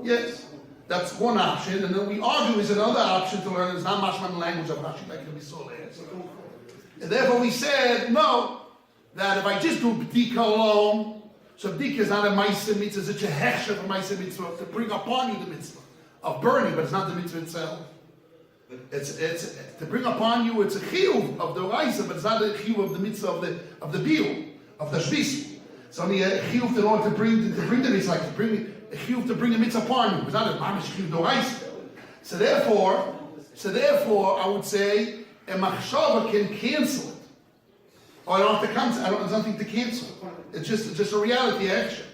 Yes, that's one option. And then we argue is another option to learn. It's not mashman language of Rashi like we saw last. And therefore we said no, that if I just do b'dika alone, so b'dika is not a ma'aseh mitzvah, it's a hechsher for ma'aseh mitzvah to bring upon you the mitzvah of burning, but it's not the mitzvah itself. It's to bring upon you. It's a chiyuv of the oraisa, but it's not a chiyuv of the mitzvah of the biyun of the shvis. It's only a chiyuv in order to bring the mitzvah, like to bring a chiyuv to bring a mitzvah upon you. It's not a mamish chiyuv oraisa. So therefore, I would say a machshava can cancel it, or I don't have to cancel. There's nothing to cancel. It's just a reality action.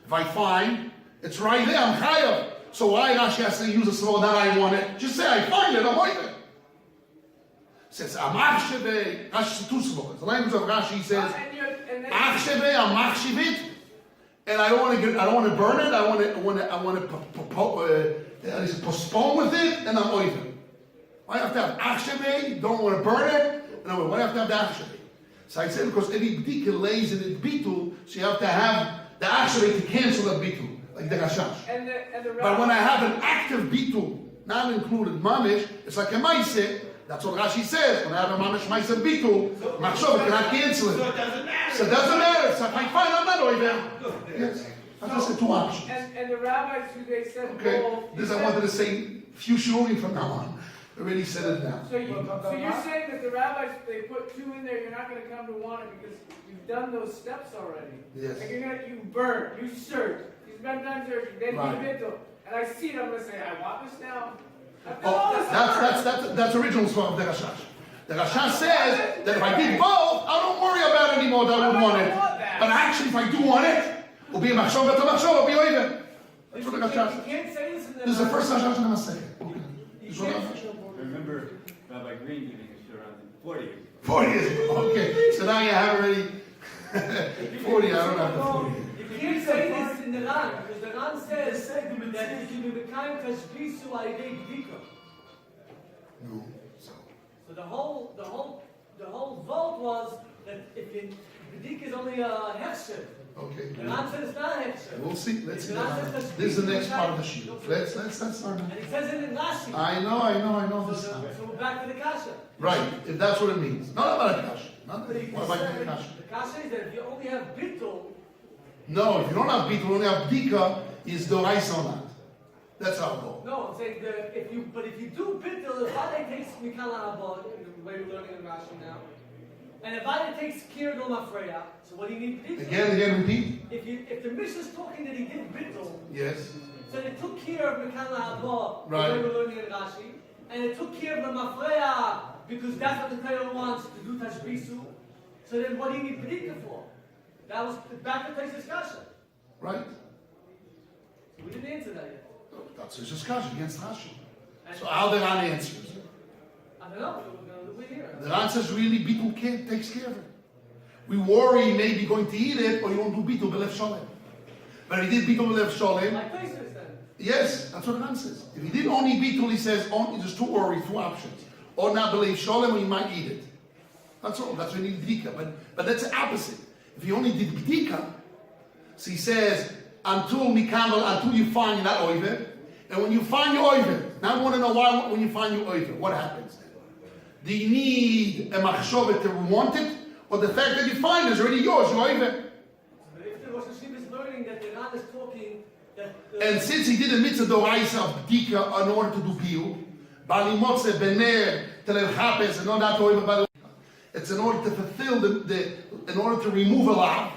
If I find it's right there, I'm chayav. So why Rashi has to use a svara that I want it? Just say I find it, I'm oivet. Says amachsheve. Rashi two svaras. The language of Rashi says achsheve, amachshivit, and I don't want to burn it. I want to postpone with it, and I'm oivet. Why have to have achsheve? Don't want to burn it, and why have to have the achsheve? So I said because every b'dika lays in the bitul, so you have to have the achsheve to cancel the bitul. Like the Rashash. But when I have an active bitul, not included mamish, it's like a ma'aseh. That's what Rashi says. When I have a mamish ma'aseh bitul, machshava cannot cancel it. So it doesn't matter. So if I find I'm not oiver. Yes. I just said two options. And the rabbis who they said Okay. both. This I wanted to say few shurim from now on. I already said it now. So you're saying that the rabbis, they put two in there, you're not going to come to one because you've done those steps already. Yes. Like you burn, you search. Spend time searching, then Right. you bittul. And I see it, I'm going to say, I want this now. That's original svar of the Rashash. The Rashash says that if I did both, I don't worry about it anymore that I would want it. But actually, if I do want it, will be a machshava to machshava, will be oiver. That's what the Rashash says. You can't say this in the This is the first Rashash in the second. I remember Rabbi Green giving a shiur on 40 years ago. 40 years ago. Okay, so now you have already 40. I don't have the 40. You can't say this in the Ran, because the Ran says that if you become tashbisu alidei b'dika. No. So. So the whole vote was that if you Bedikah is only a hefsher. Okay. The Ran said it's not a hefsher. We'll see. Let's see. The Ran says that's This is the next speaking part of the Pesachim. Shiur. Let's start now. And it says it in Rashi. I know this So now. we're back to the kasha. Right, if that's what it means. Not about a kasha. But if you What about said, the kasha? the kasha is that if you only have bittul, No, if you don't have bittul, only have bedikah, is doraisa or not. That's our goal. no, I'm saying that if you do bittul, if Vade takes mikala haba, the way we're learning in Rashi now, and if Vade takes kir no mafreya, so what do you need bittul? Again, repeat. If the Mishnah is talking that he did bittul, Yes. so it took care of mikala haba, Right. the way we're learning in Rashi, and it took care of the mafreya because that's what the Torah wants to do tashbisu. So then, what do you need bedikah for? That was back to Taisa's kasha. Right? We didn't answer that yet. That's his discussion against Rashi. And So how the Ran answers? I don't know. We're here. The Ran says really bittul takes care of it. We worry he may be going to eat it, or you won't do bittul b'lev sholem. But if he did bittul b'lev sholem, Like Taisa's then. yes, that's what the Ran says. If he did only bittul, he says only there's two options. Or not b'lev sholem, or he might eat it. That's all. That's when you need bedikah. But that's the opposite. If he only did bedikah, so he says until you find you're not oiver, and when you find your oiver, now I want to know why. When you find your oiver, what happens then? Do you need a machshovet to want it, or the fact that you find it is already yours, your oiver? But if the Rosh Hashiva is learning that the Ran is talking that. And since he did a mitzvah doraisa of bedikah in order to do biyun, bali motze bener telel chapes and not that oiver. It's in order to fulfill in order to remove a lav,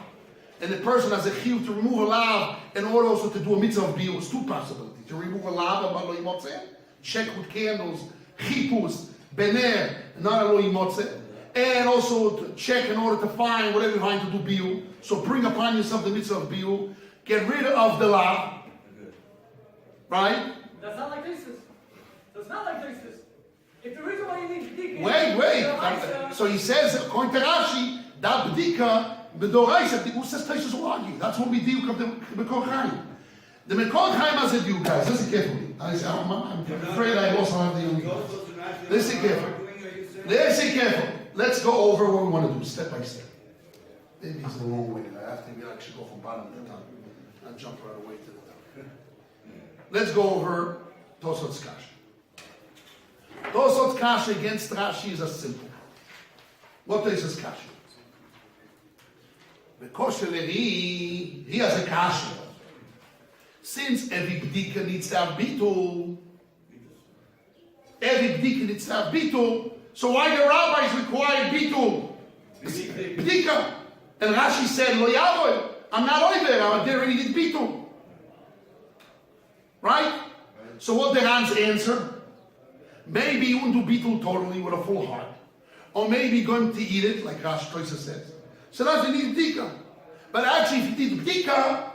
and the person has a chiyuv to remove a lav in order also to do a mitzvah of biyun. It's two possibilities. To remove a lav of aloy motzeh, check with candles, chipus, bener, not aloy motzeh, and also to check in order to find whatever you're trying to do biyun. So bring upon yourself the mitzvah of biyun, get rid of the lav, right? That's not like Taisa's. So it's not like Taisa's. If the reason why you need bedikah. Wait. So he says, according to Rashi, that bedikah, b'doraisa, who says Taisus will argue? That's what we do of the Mekor Chaim. The Mekor Chaim has a view, guys. Listen carefully. I'm afraid I also have the young. Listen carefully. Listen carefully. Let's go over what we want to do, step by step. Maybe it's the wrong way. I have to actually go from bottom to top. I'll jump right away to the top. Let's go over Tosot's Kasha. Tosot's Kasha against Rashi is as simple. What is his Kasha? The Kosheleri, he has a Kasha. Since every Bedikah needs to have Bitul, so why the rabbis require Bitul? Bedikah. And Rashi said, Lo Yavoy, I'm not over, I already did Bitul. Right? So what the Ran's answer? Maybe you wouldn't do Bitul totally with a full heart. Or maybe going to eat it, like Rashi Toisa says. So that's you need Bedikah. But actually, if you did Bedikah,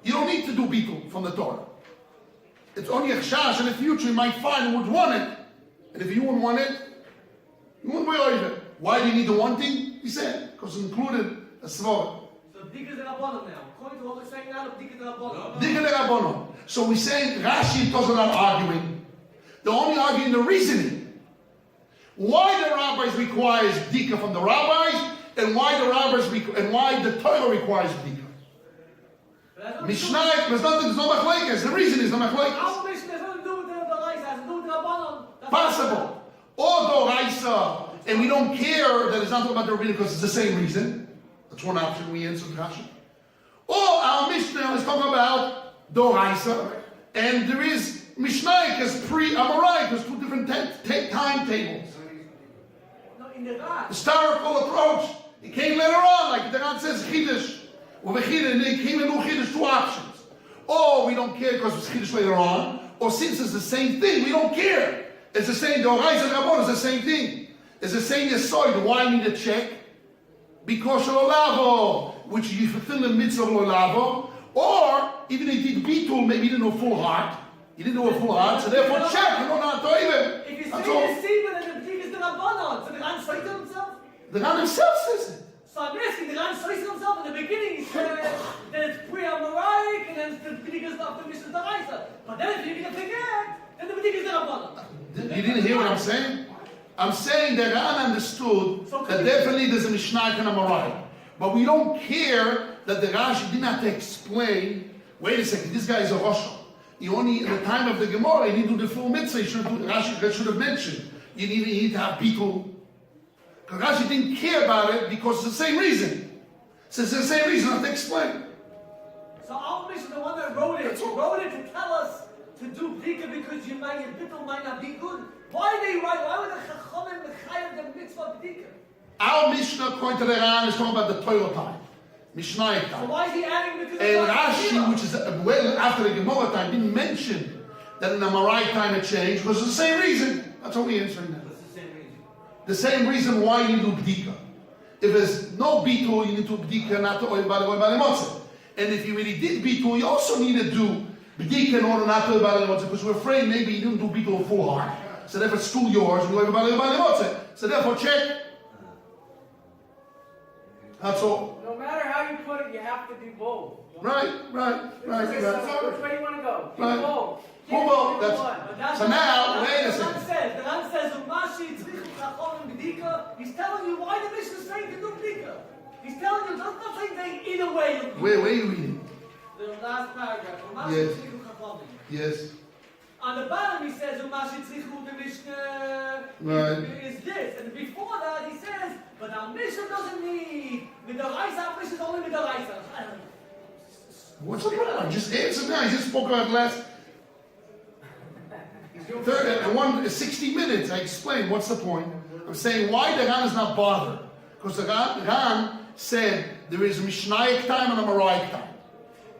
you don't need to do Bitul from the Torah. It's only a chash in the future you might find who would want it. And if you wouldn't want it, you wouldn't believe it. Why do you need the one thing? He said, because it included a svara. So bedikah is the Rabbanon now. According to what we're saying now, bedikah is the Rabbanon. Dika de Rabbanon. So we're saying Rashi and Tosfot are not arguing. They're only arguing the reasoning. Why the rabbis requires Dika from the rabbis, and why the Torah requires Dika. Mishnah, there's no machlekes. The reason is no machlekes. Our Mishnah has nothing to do with the Raisa, has to do with the Rabbanon. Possible. Or Doraisa, and we don't care that it's not talking about the rabbinic because it's the same reason. That's one option we answer the question. Or our Mishnah is talking about Doraisa, and there is Mishnah as pre-Amorite. There's two different timetables. No, in the Ran. Historical approach. It came later on, like the Ran says Chiddush. Or it came in new Chiddush, two options. Or we don't care because it's Chiddush later on. Or since it's the same thing, we don't care. It's the same, the Doraisa and Rabbanon is the same thing. It's the same Yesoid. Why I need a check? Because Shalolavo, which you fulfill the mitzvah of Lolavo. Or, even if he did Bitul, maybe he didn't know full heart. He didn't know a full heart, so therefore check, you know not to even. If you That's say all. the Siva, then the bedikah is the Rabbanon. So the Ran says to himself. The Ran himself says it. So I'm asking, the Ran says to himself in the beginning, he said that it's pre-Amorite, and then the bedikah is not the Mishnah Doraisa. But then if you can forget, then the bedikah is the Rabbanon. You didn't hear what I'm saying? I'm saying that Ran understood So that definitely there's a Mishnah and a Morai. But we don't care that the Rashi didn't have to explain, wait a second, this guy is a Rosh. You only, in the time of the Gemara, you need to do the full mitzvah. Rashi should have mentioned, you need to have bitul. Because Rashi didn't care about it because it's the same reason. So it's the same reason, I have to explain. So our mission, the one that wrote it, to tell us to do Bedikah because your bittul might not be good. Why did they write? Why would the Chachamim mechayev the mitzvah Bedikah? Our Mishnah, according to the Ran, is talking about the Torah time. Mishnah So time. why is he adding because And Rashi, which is well after the Gemara time, didn't mention that in the Marai time it changed because it's the same reason. That's what we're answering now. What's the same reason? The same reason why you do Bedikah. If there's no bitul, you need to Bedikah, not to oil by the Botzer. And if you really did bitul, you also need to do Bedikah in order not to oil by the Botzer, because we're afraid maybe you didn't do bitul full heart. So therefore it's still yours, you oil by the Botzer. So therefore check. That's all. No matter how you put it, you have to do both. Right. So which way you want to go? Do Right. both. Well, well, Do that's- one. So now, wait a second. The Ran says, Umashi tzrichu chachamim Bedikah. He's telling you why the Mishnah is saying to do Bedikah. He's telling you, not saying either way. Where are you reading? The last paragraph. Umashi Yes. tzrichu chachamim. Yes. On the bottom he says, Umashi tzrichu, the Mishnah Right. is this. And before that he says, but our Mishnah doesn't need Midoraisa, our Mishnah is only Midoraisa. What's the problem? I just answered now. I just spoke about last 60 minutes. I explained what's the point. I'm saying why the Ran is not bothered. Because the Ran said there is a Mishnaic time and a Maraic time.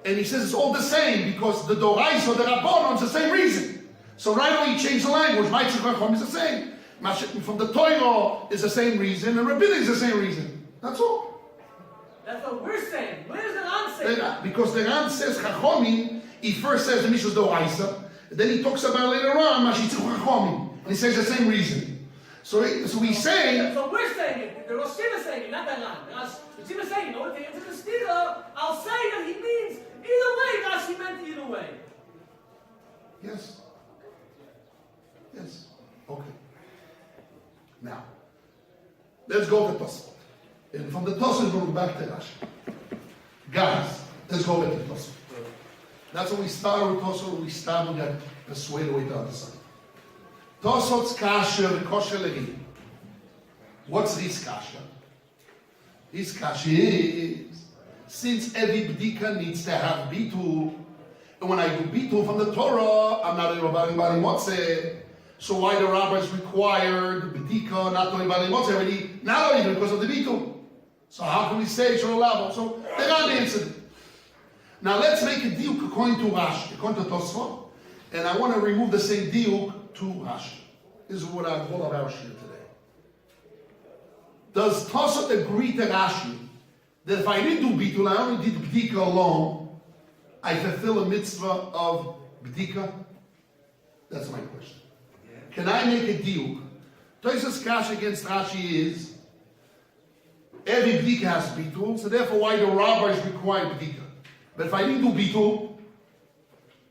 And he says it's all the same because the Dorais or the Rabbanon is the same reason. So right away he changed the language. My Tzachachom is the same. From the Torah is the same reason, and Rabbinic is the same reason. That's all. That's what we're saying. Where does the Ran say? Because the Ran says Chachomim, he first says the Mishnah is Doraisa, then he talks about later on Mashitzu Chachomim, and he says the same reason. So we say. So we're saying it. The Rosh Hashanah is saying it, not that Ran. The Rosh Hashanah is saying, in order to answer the stira, I'll say that he means either way. Rashi meant either way. Yes. Yes. Okay. Now, let's go to Tosfot. And from the Tosfot, we'll go back to Rashi. Guys, let's go back to Tosfot. That's when we start with Tosfot, we start with that persuade away to the other side. Tosfot's kasha, kosher legi. What's this kasha? This kasha is, since every bdika needs to have bitul, and when I do bitul from the Torah, I'm not about anybody Motzeh. So why the rabbis required Bedikah not only by the Botzer already, not only because of the bitul. So how can we say it's allowable? So they got answered it. Now let's make a diuk according to Rashi, according to Tosfot, and I want to remove the same diuk to Rashi. This is what I call our Rashi today. Does Tosfot agree to Rashi that if I didn't do bitul, I only did Bedikah alone, I fulfill a mitzvah of Bedikah? That's my question. Can I make a diuk? Tosfos kash against Rashi is every bdika has bitul, so therefore why the rabbis require bdika? But if I didn't do bitul,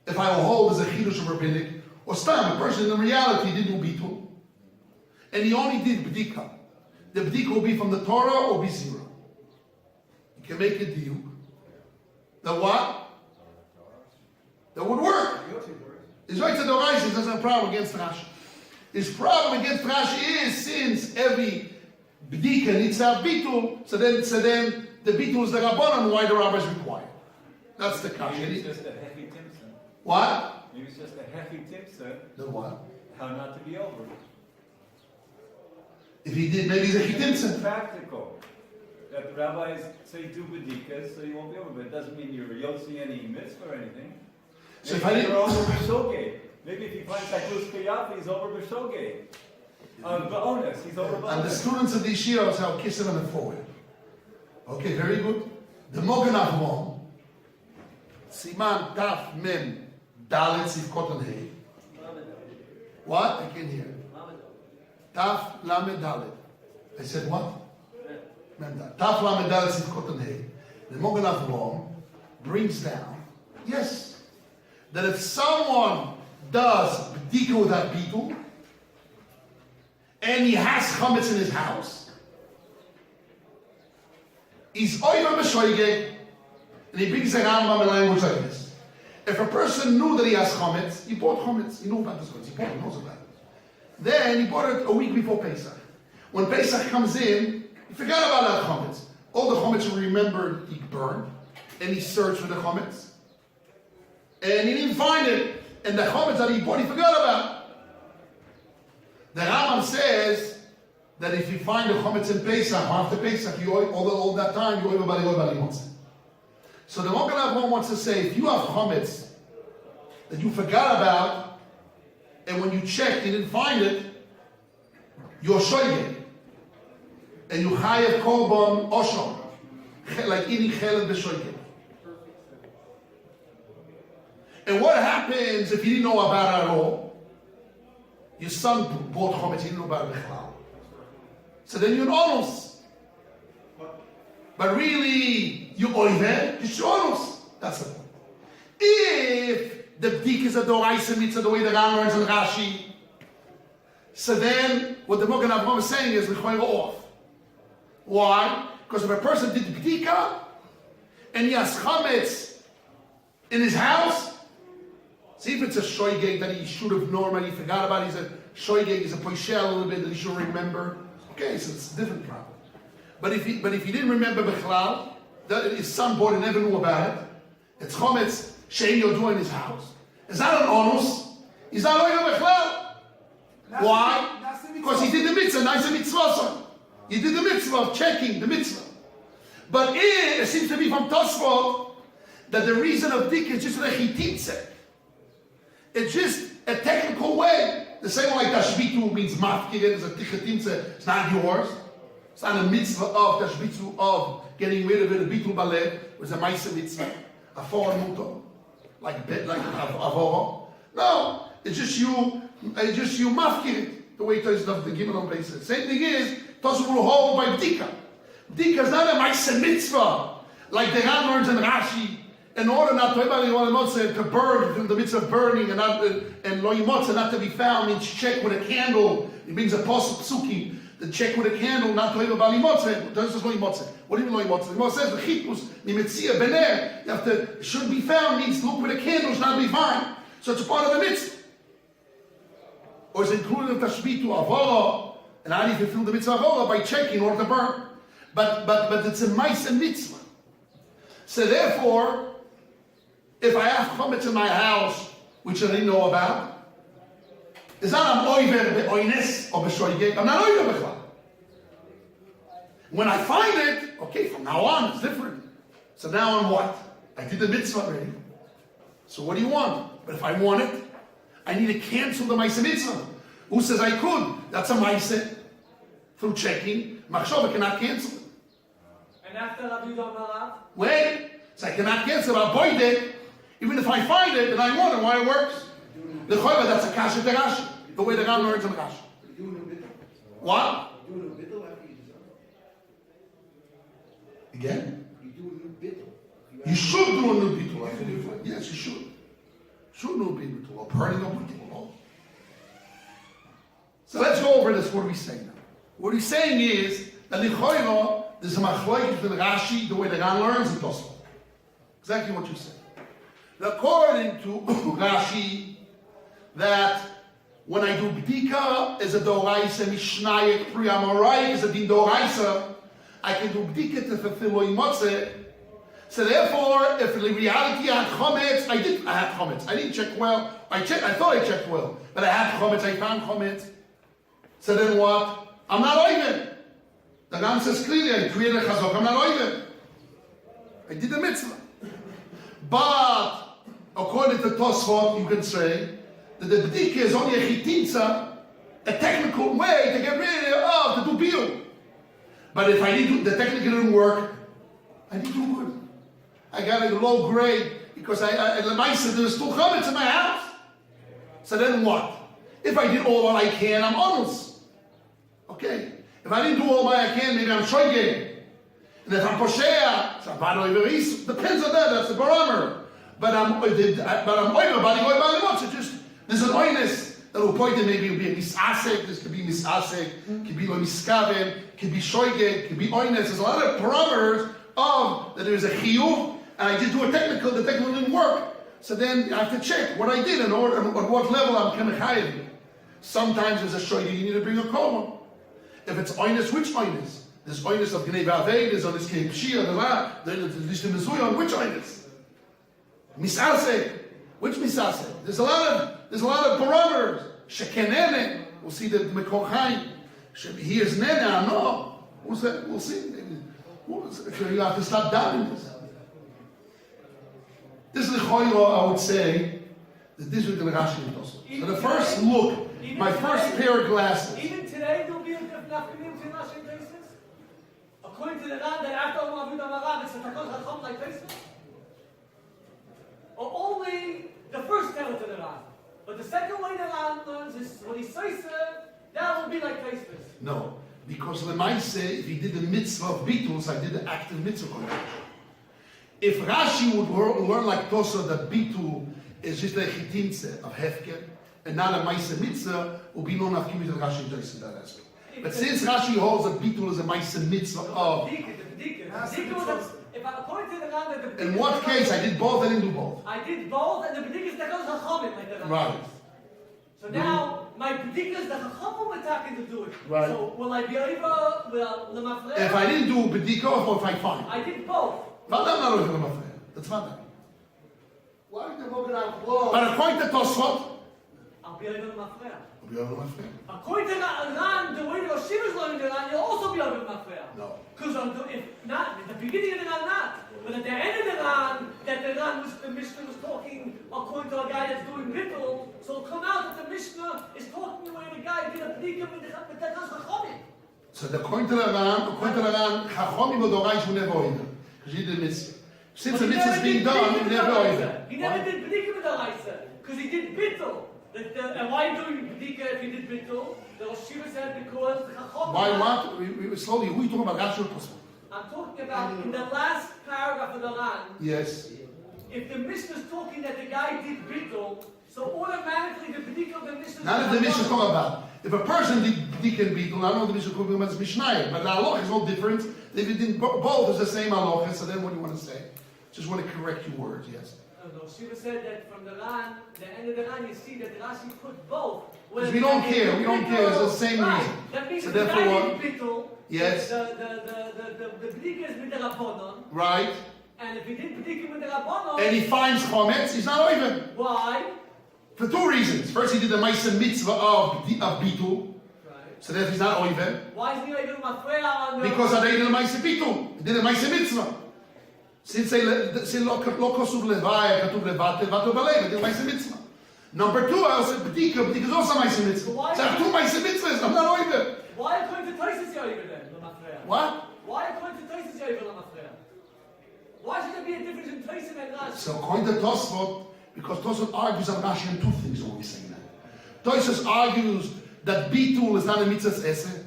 if I will hold as a chidush of rabbinic, or stam, a person in reality didn't do bitul, and he only did bdika, the bdika will be from the Torah or be zero. You can make a diuk. Then what? That would work. It's right to the Rashi, it doesn't have a problem against Rashi. His problem against Rashi is since every bdika needs to have bitul, so then the bitul is the rabbanon, why the rabbis require. That's the kasha. Maybe it's just a hefty timson. What? Maybe it's just a hefty timson. The what? How not to be over. If he did, maybe he's a It's chitimson. practical. That the rabbis say do bedikas, so you won't be over. But it doesn't mean you don't see any mitzvah or anything. So Maybe if I didn't- you're over b'shogeg. Maybe if he finds Taklus Kiyafi, he's over b'shogeg. Ba'onis, he's over And the ba'onis. students of the Yeshiva say, I'll kiss him in the forehead. Okay, very good. The Mogen Avon, Siman Taf Mem Dalet Sivkot Hei. What? I can't hear. Taf Lamed Dalet. I said what? Mem Dalet. Taf Lamed Dalet Sivkot Hei. The Mogen Avon brings down, yes, that if someone does bdika without bitul, and he has chametz in his house, he's over b'shoigeg, and he brings a Rambam in language like this. If a person knew that he has chametz, he bought chametz, he knew about this chametz, he bought it, he knows about it. Then he bought it a week before Pesach. When Pesach comes in, he forgot about that chametz. All the chametz he remembered, he burned, and he searched for the chametz, and he didn't find it, and the chametz that he bought, he forgot about. The Rambam says that if you find the chametz in Pesach, after Pesach, you owe, all that time, you owe everybody wants it. So the Mogen Avram wants to say, if you have chametz that you forgot about, and when you checked, you didn't find it, you're shoygeg. And you chayev korban oshon, like eating chelad b'shoygeg. And what happens if you didn't know about it at all? Your son bought chametz, he didn't know about it b'chlal. So then you're an onus. But really, you oiver, you're onus. That's the point. If the bdik is a doraisa mitzvah, the way the Ram learns in Rashi, so then what the Mogen Avram is saying is l'choyra off. Why? Because if a person did bdika and he has chametz in his house, see if it's a shoygeg that he should have known, but he forgot about. He's a shoygeg, he's a poishel a little bit that he should remember. Okay, so it's a different problem. But if he didn't remember b'chlal, that his son bought and never knew about it, it's chametz shein yodu in his house. It's not an onus. He's not oiver b'chlal. Why? Because he did the mitzvah, nice mitzvah. He did the mitzvah of checking the mitzvah. But it seems to be from Tosfot that the reason of dik is just a chititze. It's just a technical way. The same way like tashbitu means mafkir, it's a tichatimtze, it's not yours. It's not a mitzvah of tashbitu, of getting rid of it, a bitul baleh, it was a ma'aseh mitzvah, a foreign muto, like avoro. No, it's just you mafkir it, the way it is of the Gimel on basis. Same thing is, Tosfot will hold by bdika. Bdika is not a ma'aseh mitzvah, like the Ram learns in Rashi. In order not to burn, the mitzvah of burning and lo yimotze, not to be found, means check with a candle. It means a psukim. The check with a candle, not to have a balimotze. This is lo yimotze. What do you mean lo yimotze? The Gemara says the chipus mimetzia bener. You have to should be found means look with a candle, should not be found. So it's a part of the mitzvah. Or it's included in tashbitu avora, and how do you fulfill the mitzvah avora by checking in order to burn? But it's a ma'aseh mitzvah. So therefore, if I have chametz in my house, which I didn't know about, it's not I'm oiver be'oines or b'shoygeg. I'm not oiver b'chlal. When I find it, okay, from now on it's different. So now I'm what? I did the mitzvah already. So what do you want? But if I want it, I need to cancel the ma'aseh mitzvah. Who says I could? That's a ma'aseh. Through checking, machshava cannot cancel it. And after Rabbi Yudam Wait, so I cannot cancel. I'll avoid it. Even if I find it, then I wonder why it works. The choyva, that's a kasha to Rashi. The way the Ram learns in Rashi. What? Again? You should do a new bittul. Yes, you should. Should do a new bittul. Or burning a bittul. So let's go over this. What are we saying now? What he's saying is that the choyva, there's a machloek in Rashi, the way the Ram learns in Tosfot. Exactly what you said. According to Rashi, that when I do bdika is a doraisa, mishnayik priyamoraik is a din doraisa, I can do bdika to fulfill lo yimotze. So therefore, if in reality I had chametz, I had chametz. I didn't check well. I thought I checked well, but I had chametz. I found chametz. So then what? I'm not oiver. The Ram says clearly, I created a chazok. I'm not oiver. I did the mitzvah. But according to Tosfot, you can say that the bdika is only a chititza, a technical way to get rid of, to do biyun. But if I didn't, the technique didn't work, I didn't do good. I got a low grade because there's still chametz in my house. So then what? If I did all what I can, I'm honest. Okay. If I didn't do all what I can, maybe I'm shoygeg. And if I'm poshea, it's a bad oiveris. Depends on that. That's the barometer. But I'm oiver, body oiver, it's just there's an oiness. that will point to maybe it'll be a misasek, this could be misasek, could be lo miskaven, could be shoygeg, could be oines. There's a lot of parameters of that there's a chiyuv, and I did do a technical, the technical didn't work. So then I have to check what I did in order, at what level I'm kemechayev. Sometimes there's a shoygeg, you need to bring a korban. If it's oines, which oines? There's oines of gnei v'avei, there's oines keim Shiur, there's lishtim mezuyon, which oines? Misasek, which misasek? There's a lot of parameters. Shekenene, we'll see the Mekor Chaim. Here's nene, no. We'll see. You have to start doubting this. This is the choiro, I would say, that this is the Rashi and Tosfot. So the first look, my first pair of glasses. Even today, there'll be a different afternoon between Rashi and Tosfot? According to the Ran, that after Omar Aviv Amarav, it's a Takos Chacham like Tosfot? Or only the first tell to the Ran? But the second way the Ran learns is when he says it, that will be like Tosfot. No, because Lemaise, if he did the mitzvah of Bitus, I did the active mitzvah connection. If Rashi would learn like Tosa that Bitul is just a chitinze of Hefker and not a Maise mitzvah, will be known after that Rashi does in that aspect. But since Rashi holds that Bitul is a Maise mitzvah of. If I according to the Ran that the In what case? I did both, I didn't do both. I did both, and the Bedikah is the Chachamim like the Ran. Right. So now, my Bedikah is the Chachamim attacking to do it. Right. So will I be over the Mafreya? If I didn't do Bedikah, or if I find. I did both. But I'm not over the Mafreya. That's not that. Why did they move it out close? But according to Tosfot, I'll be over the Mafreya. I'll be over the Mafreya. According to Ran, the way the Yeshiva is learning the Ran, you'll also be over the Mafreya. No. Because if not, at the beginning of the Ran, not. But at the end of the Ran, that the Ran was, the Mishnah was talking according to a guy that's doing Bittul, so it'll come out that the Mishnah is talking where the guy did a Bedikah with the Chachamim. So according to the Ran, Chachomim Odorai should never over. Because he did mitzvah. Since the mitzvah is being done, he never over. He never did Bedikah with the Laisa, because he did Bittul. And why are you doing Bedikah if you did Bittul? The Yeshiva said because the Chachamim. Why what? We slowly, who are you talking about? Rashi or Tosfot? I'm talking about in the last paragraph of the Ran. Yes. If the Mishnah is talking that the guy did Bittul, so automatically the Bedikah of the Mishnah. Not if the Mishnah is talking about. If a person did Bedikah and Bittul, I know the Mishnah is talking about Mishnah, but the halacha is no different. If it did both, it's the same halacha. So then, what do you want to say? Just want to correct your words. Yes. No, Shiva said that from the Ran, the end of the Ran, you see that Rashi put both. Because we don't care. We don't care. It's the same right. reason. That means So the therefore, guy what? did Bittul. Yes. The Bedikah is with the Rabbanon. Right. And if he did Bedikah with the Rabbanon. And he finds chometz, he's not even. Why? For two reasons. First, he did the Maisa mitzvah of Bitul. Right. So therefore he's not oiven. Why is he not even Mafreya on the... Because I did the Maisa Bitul. He did the Maisa mitzvah. Since they lo kosub levaya, katuv levate, vatu balev, he did the Maisa mitzvah. Number two, I also Bedikah is also Maisa mitzvah. So I have two Maisa mitzvahs, I'm not oiven. Why according to Taisus you're even then, the Mafreya? What? Why according to Taisus you're even the Mafreya? Why should there be a difference in Taisus and Rashi? So according to Tosfot, because Tosfot argues on Rashi on two things when we're saying that. Tosfot argues that Bitul is not a mitzvah's esse.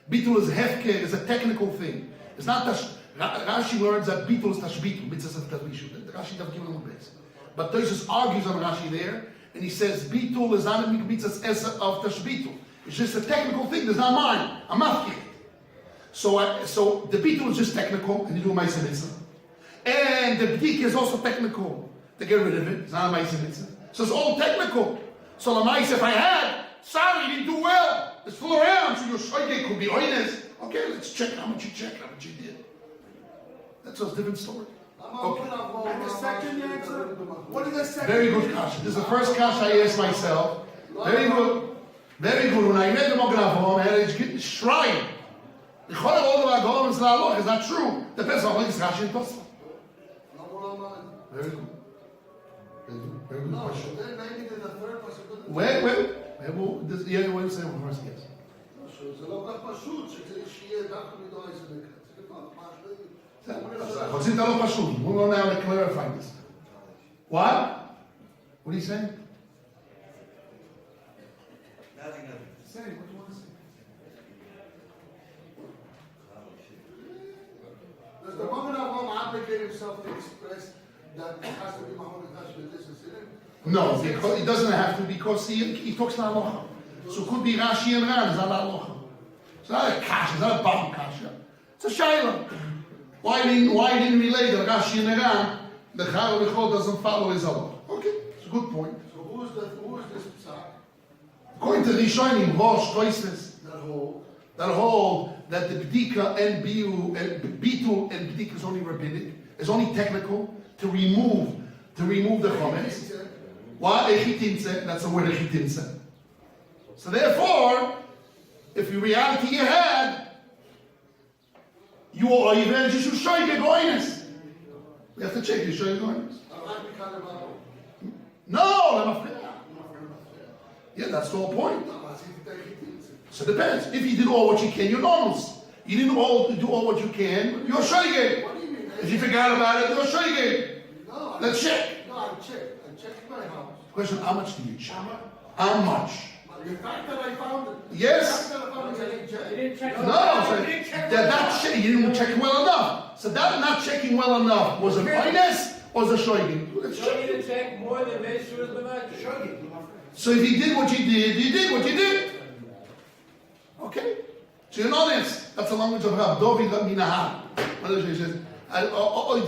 Bitul is hefker, is a technical thing. It's not Rashi learns that Bitul is tashbitul, mitzvah's tashbitul. Rashi doesn't give him a base. But Tosfot argues on Rashi there, and he says Bitul is not a mitzvah's esse of tashbitul. It's just a technical thing. It's not mine. I'm not here. So the Bitul is just technical, and you do a Maisa mitzvah. And the Bedikah is also technical. To get rid of it, it's not a Maisa mitzvah. So it's all technical. So the Maisa, if I had, sorry, you didn't do well. It's full around, so your shoygeg could be honest. Okay, let's check how much you did. That's a different story. Okay. And the second answer? What is the second? Very good kasha. This is the first kasha I asked myself. Very good. Very good. When I read the Mogen Avon, I had to shrine. The Chol all the Agolom is not true. Depends on what is Rashi and Tosfot. Very good. Very good No, question. then maybe there's a third possibility. Wait. Yeah, you want to say one first, yes. זה לא כך פשוט שצריך שיהיה דווקא מדור איזה מקרה. צריך לבנות משהו. רוצים את הלא פשוט. We're going to clarify this. What? What are you saying? Nothing. Say what you want to say. Does the Mogen Avon obligate himself to express that it has to be Mahon Tash with this incident? No, because it doesn't have to, because he talks about halacha. So it could be Rashi and Ran, it's not halacha. It's not a kasha, it's not a bam kasha. It's a shaila. Why didn't relay that Rashi and Ran, the Chal V'chol doesn't follow his halacha? Okay, it's a good point. So who is this Pesach? According to Rishonim, Rosh Toises, That whole. that hold that the Bedikah and Bitul and Bedikah is only rabbinic, is only technical to remove the chometz. Why echitinse? That's the word echitinse. So therefore, if in reality you had, you are even just to show you goyness. We have to check you show you goyness. No, I'm afraid. Yeah, that's the whole point. So it depends. If you did all what you can, you're normal. You didn't do all what you can, you're shoygate. What do you mean? If you forgot about it, you're shoygate. No, Let's check. No, I checked. I checked my house. Question, how much do you check? How much? The fact that I found it. Yes? The fact that I found it, I didn't check. You didn't check. No, so you didn't check well enough. So that not checking well enough was a minus or was a shoygate? Let's Show you check. to check more than Meshua's B'magid. Show you. So if you did what you did. Okay? So you're honest. That's the language of Rab Dovid Minahar. He says,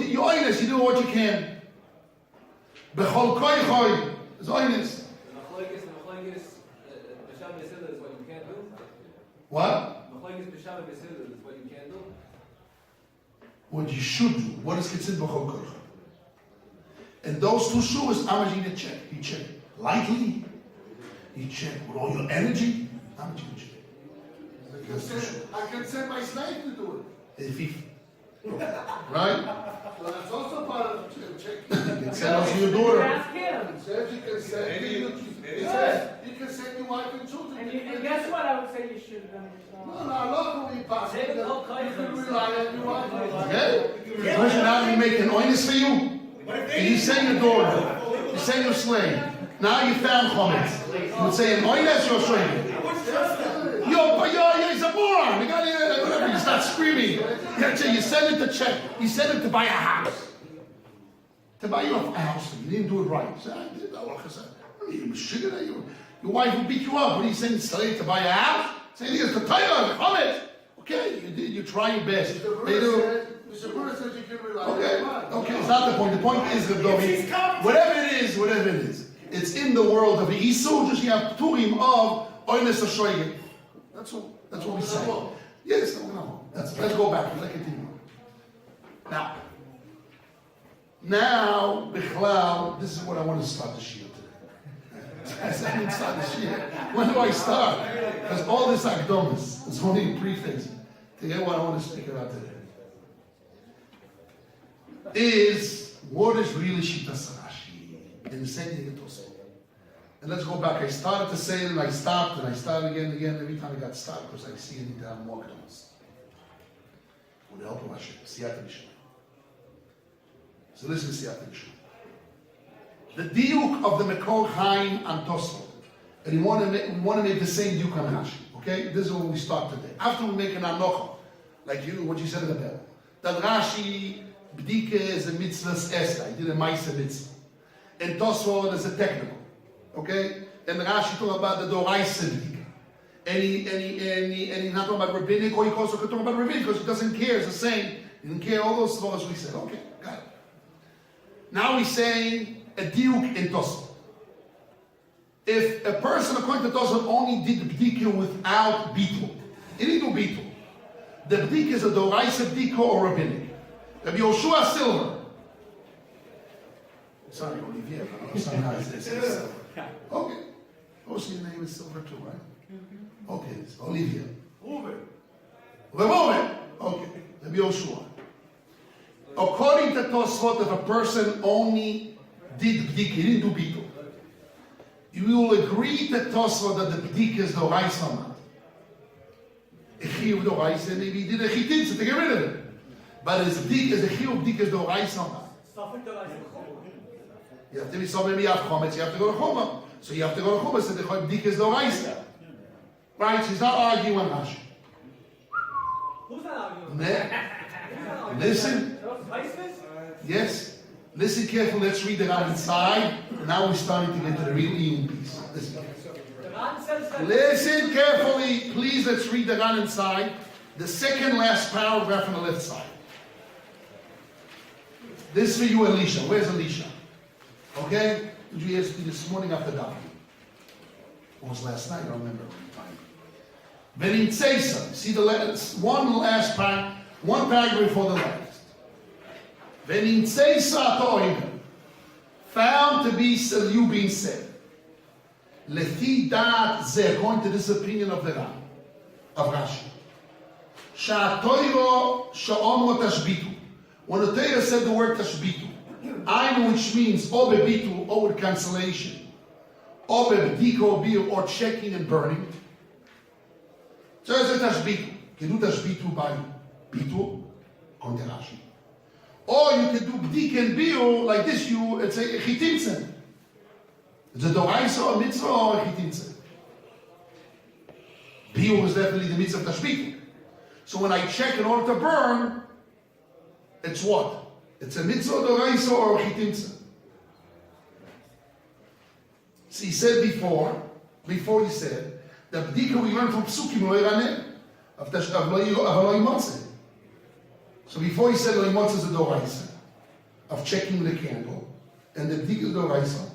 you're honest, you do what you can. Bechol koi choy. It's honest. Machlokes, B'Shem Yisrael is what you can't do. What? Machlokes B'Shem Yisrael is what you can't do. What you should do. What is considered bechol koi choy? And those two shuas, how much you need to check? You check lightly. You check with all your energy. How much you check? I can send my slave to do it. If he, right? So that's also part of checking. You can send out to your daughter. Ask him. It says you can send Any- it says you can send your wife and children. And guess what? I would say you should have done it No, yourself. no, I love when we pass it. Say You it all kind can of rely on your wife. Okay? The question now you make an oinus for you. And you send your daughter. You send your slave. Now you found chometz. You would say an oinus or a he's a moron. You got whatever. You start screaming. You send it to check. You send it to buy a house. To buy you a house. You didn't do it right. You said, I did that. Your wife will beat you up. What are you saying? Slave to buy a house? Saying it's the title, chometz. Okay, you did. You try your best. Mr. They do. Mr. Brewer says you can rely on Okay, your wife. okay, it's not the point. The point is, Rabbi, whatever it is, it's in the world of Isu, just you have Purim of Oynes Hashoyim. That's all. That's what we say. Yes, no. Let's go back. Let's continue. Now, Bichlal, this is what I want to start the Shiur today. I said I didn't start the Shiur. When do I start? Because all this Akdomus is only a prefix to get what I want to speak about today. Is what is really Shitas Rashi in the same thing it was. And let's go back. I started to say it and I stopped and I started again and again. Every time I got stopped because I see it in down more Akdomus. With the help of Hashem, Siyata Mishra. So listen to Siyata Mishra. The diuk of the Mekor Chaim and Tosfot. And we want to make the same diuk on Rashi. Okay? This is where we start today. After we make an anocha, like what you said in the Bible, that Rashi Bedikah is a mitzvah's Esther. He did a Maisa mitzvah. And Tosfot is a technical. Okay? And Rashi talking about the Doraisa Bedikah. And he's not talking about rabbinic, or he also could talk about rabbinic because he doesn't care. It's the same. He didn't care all those thoughts we said. Okay, got it. Now he's saying a diuk in Tosfot. If a person, according to Tosfot, only did the Bedikah without Bitul, he didn't do Bitul. The Bedikah is a Doraisa Bedikah or rabbinic. Rabbi Yoshua Silver. Sorry, Olivier. Somehow it's Silver. Okay. Also your name is Silver too, right? Okay, it's Olivier. Reuven. Okay. Rabbi Yoshua. According to Tosfot, if a person only did Bedikah, he didn't do Bitul, you will agree to Tosfot that the Bedikah is the Doraisa or not. If he was Doraisa, maybe he did a Chitinza to get rid of it. But his Bedikah is a Chiyuv Bedikah is Doraisa or not. You have to be somebody you have chometz, you have to go to Choma. So you have to go to Choma, so the Bedikah is Doraisa. Right? So he's not arguing on Rashi. Who's not arguing? Listen. Yes. Listen carefully, let's read the Ran inside. Now we're starting to get to the real Iyun piece. Listen. The Ran says that. Listen carefully, please. Let's read the Ran inside. The second last paragraph on the left side. This for you, Elisha. Where's Elisha? Okay? Did you ask me this morning after davening? Or was last night? I don't remember. V'nintzesa. See the last, one paragraph before the last. V'nintzesa to'im. Found to be you being said. Lefi dat ze, according to this opinion of the Ram, of Rashi. Sha'atoiro sha'om tashbitu. When the Torah said the word tashbitu, Ainu, which means or bebitu, or with cancellation, or bebedika, or biyun, or checking and burning. So it's a tashbitu. You can do tashbitu by bitu, according to Rashi. Or you can do bdika and biyun like this. It's a chitimtzen. It's a doraisa, a mitzvah, or a chitimtzen. Biyun is definitely the mitzvah of tashbitu. So when I check in order to burn, it's what? It's a mitzvah, doraisa, or a chitimtza. So he said before he said, the bdika we learned from Psukim, lo yiraneh, of lo yimotze. So before he said lo yimotze is a doraisa, of checking the candle, and the bdika is doraisa.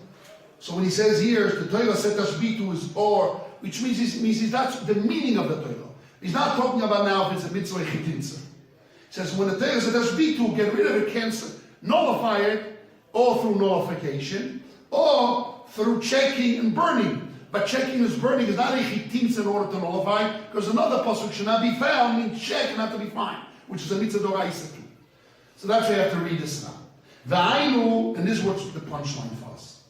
So when he says here, the Torah said tashbitu is or, which means that's the meaning of the Torah. He's not talking about now if it's a mitzvah or a chitimtza. He says when the Torah says tashbitu, get rid of it, cancel, nullify it, or through nullification, or through checking and burning. But checking and burning is not a chitimtza in order to nullify, because another pasuk should not be found, means check and not to be fine, which is a mitzvah doraisa too. So that's why you have to read this now. V'ainu, and this is what's the punchline for us.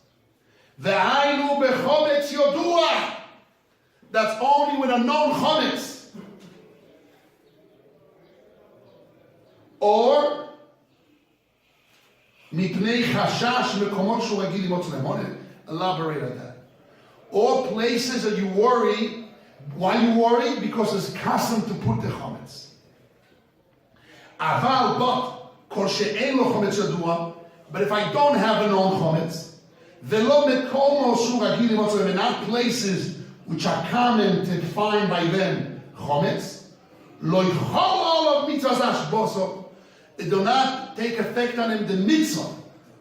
V'ainu bechometz yodua. That's only with a known chometz. Or mipnei chashash mekomot shuragil limotz lemon. Elaborate on that. Or places that you worry. Why you worry? Because it's custom to put the chometz. Aval but kol she'en lo chometz yadua. But if I don't have a known chometz, velo mekomot shuragil limotz lemon, not places which are common to find by them chometz, lo yichol all of mitzvahs hashboso. It do not take effect on him the mitzvah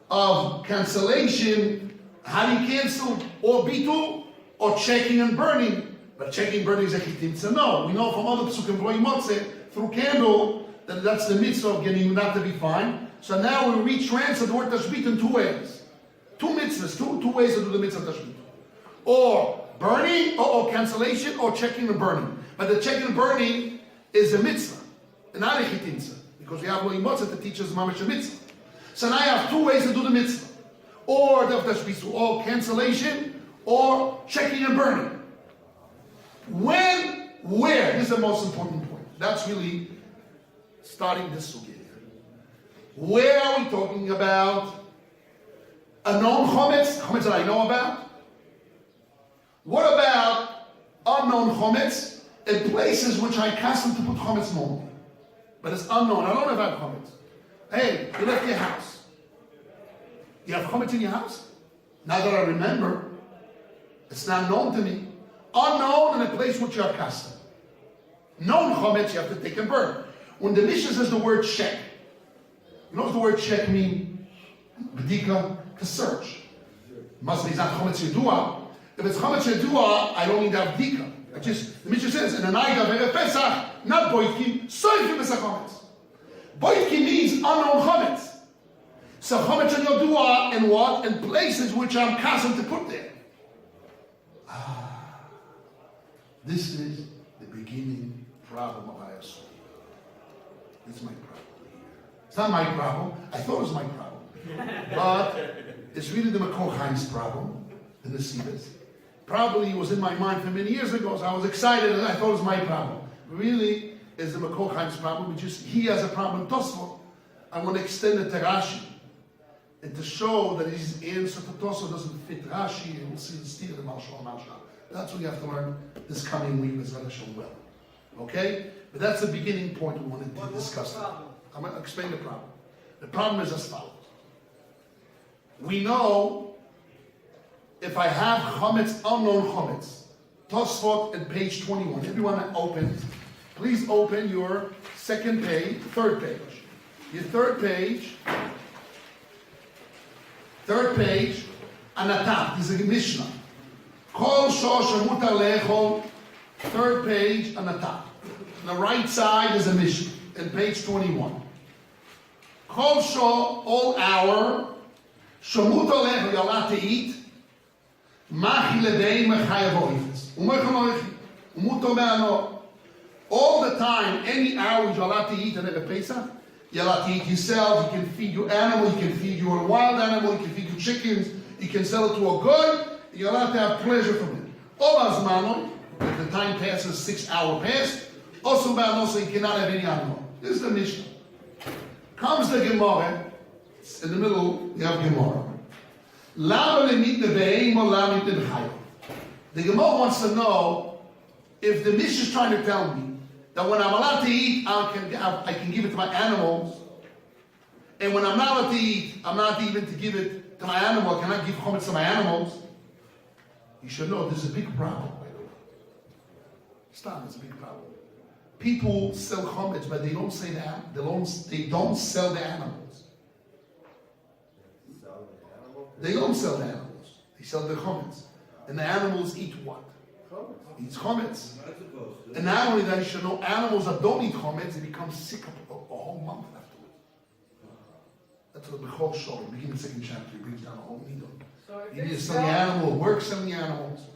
of cancellation, how do you cancel, or bitu, or checking and burning. But checking and burning is a chitimtza. No, we know from other psukim lo yimotze through candle that that's the mitzvah of getting you not to be fine. So now we retranslate the word tashbit in two ways. Two mitzvahs, two ways to do the mitzvah tashbit. Or burning, or cancellation, or checking and burning. But the checking and burning is a mitzvah, not a chitimtza. Because we have lo yimotze that teaches mamash a mitzvah. So now I have two ways to do the mitzvah. Or the tashbitu, or cancellation, or checking and burning. When, where? This is the most important point. That's really starting this sugia. Where are we talking about? A known chometz that I know about? What about unknown chometz in places which I custom to put chometz normally? But it's unknown. I don't have that chometz. Hey, you left your house. You have chometz in your house? Now that I remember, it's not known to me. Unknown in a place which you are custom. Known chometz you have to take and burn. When the Mishnah says the word check, you know what the word check mean? Bedikah, to search. Must be not chometz yedua. If it's chometz yedua, I don't need to have bedikah. The Mishnah says in an Aiga v'erev Pesach, not boitkim, soifim es chometz. Boitkim means unknown chometz. So chometz and yodua and what? And places which I'm custom to put there. This is the beginning problem of our soul. It's my problem here. It's not my problem. I thought it was my problem. But it's really the Makor Chaim's problem, the Nesivas. Probably it was in my mind for many years ago, so I was excited and I thought it was my problem. Really, it's the Makor Chaim's problem. He has a problem. Tosfot, I want to extend it to Rashi and to show that his answer to Tosfot doesn't fit Rashi, and we'll see the steer the Malshal Malshal. That's what you have to learn this coming week with Zalashal well. Okay? But that's the beginning point we wanted to discuss. I'm going to explain the problem. The problem is as follows. We know if I have chametz, unknown chametz. Tosfot at page 21. Everyone open. Please open your third page. Your third page, Anataf. This is a Mishnah. Kol shosh mutar lechol. Third page, Anataf. On the right side is a Mishnah, at page 21. Kol shosh, all hour, shomutar lechol, you're allowed to eat. Machi ledei mechayev oifes. Umechaloichi. Umuto me'ano. All the time, any hour you're allowed to eat and have a Pesach, you're allowed to eat yourself, you can feed your animal, you can feed your wild animal, you can feed your chickens, you can sell it to a goy, you're allowed to have pleasure from it. Obazmano, if the time passes, 6 hours past, also you cannot have any animal. This is the Mishnah. Comes the Gemara, in the middle, you have Gemara. The Gemara wants to know if the Mishnah is trying to tell me that when I'm allowed to eat, I can give it to my animals, and when I'm not allowed to eat, I'm not even to give it to my animal. I cannot give chametz to my animals. You should know there's a big problem. By the way, stop. It's a big problem. People sell chametz, but they don't say that. They don't sell the animals. They don't sell the animals. They sell the chametz, and the animals eat what? Eats chametz. And not only that, you should know animals that don't eat chametz, they become sick a whole month afterwards. That's what the whole show, beginning of the 2nd chapter, he brings down a whole needle. So if you they need to sell the animal, work selling the animals.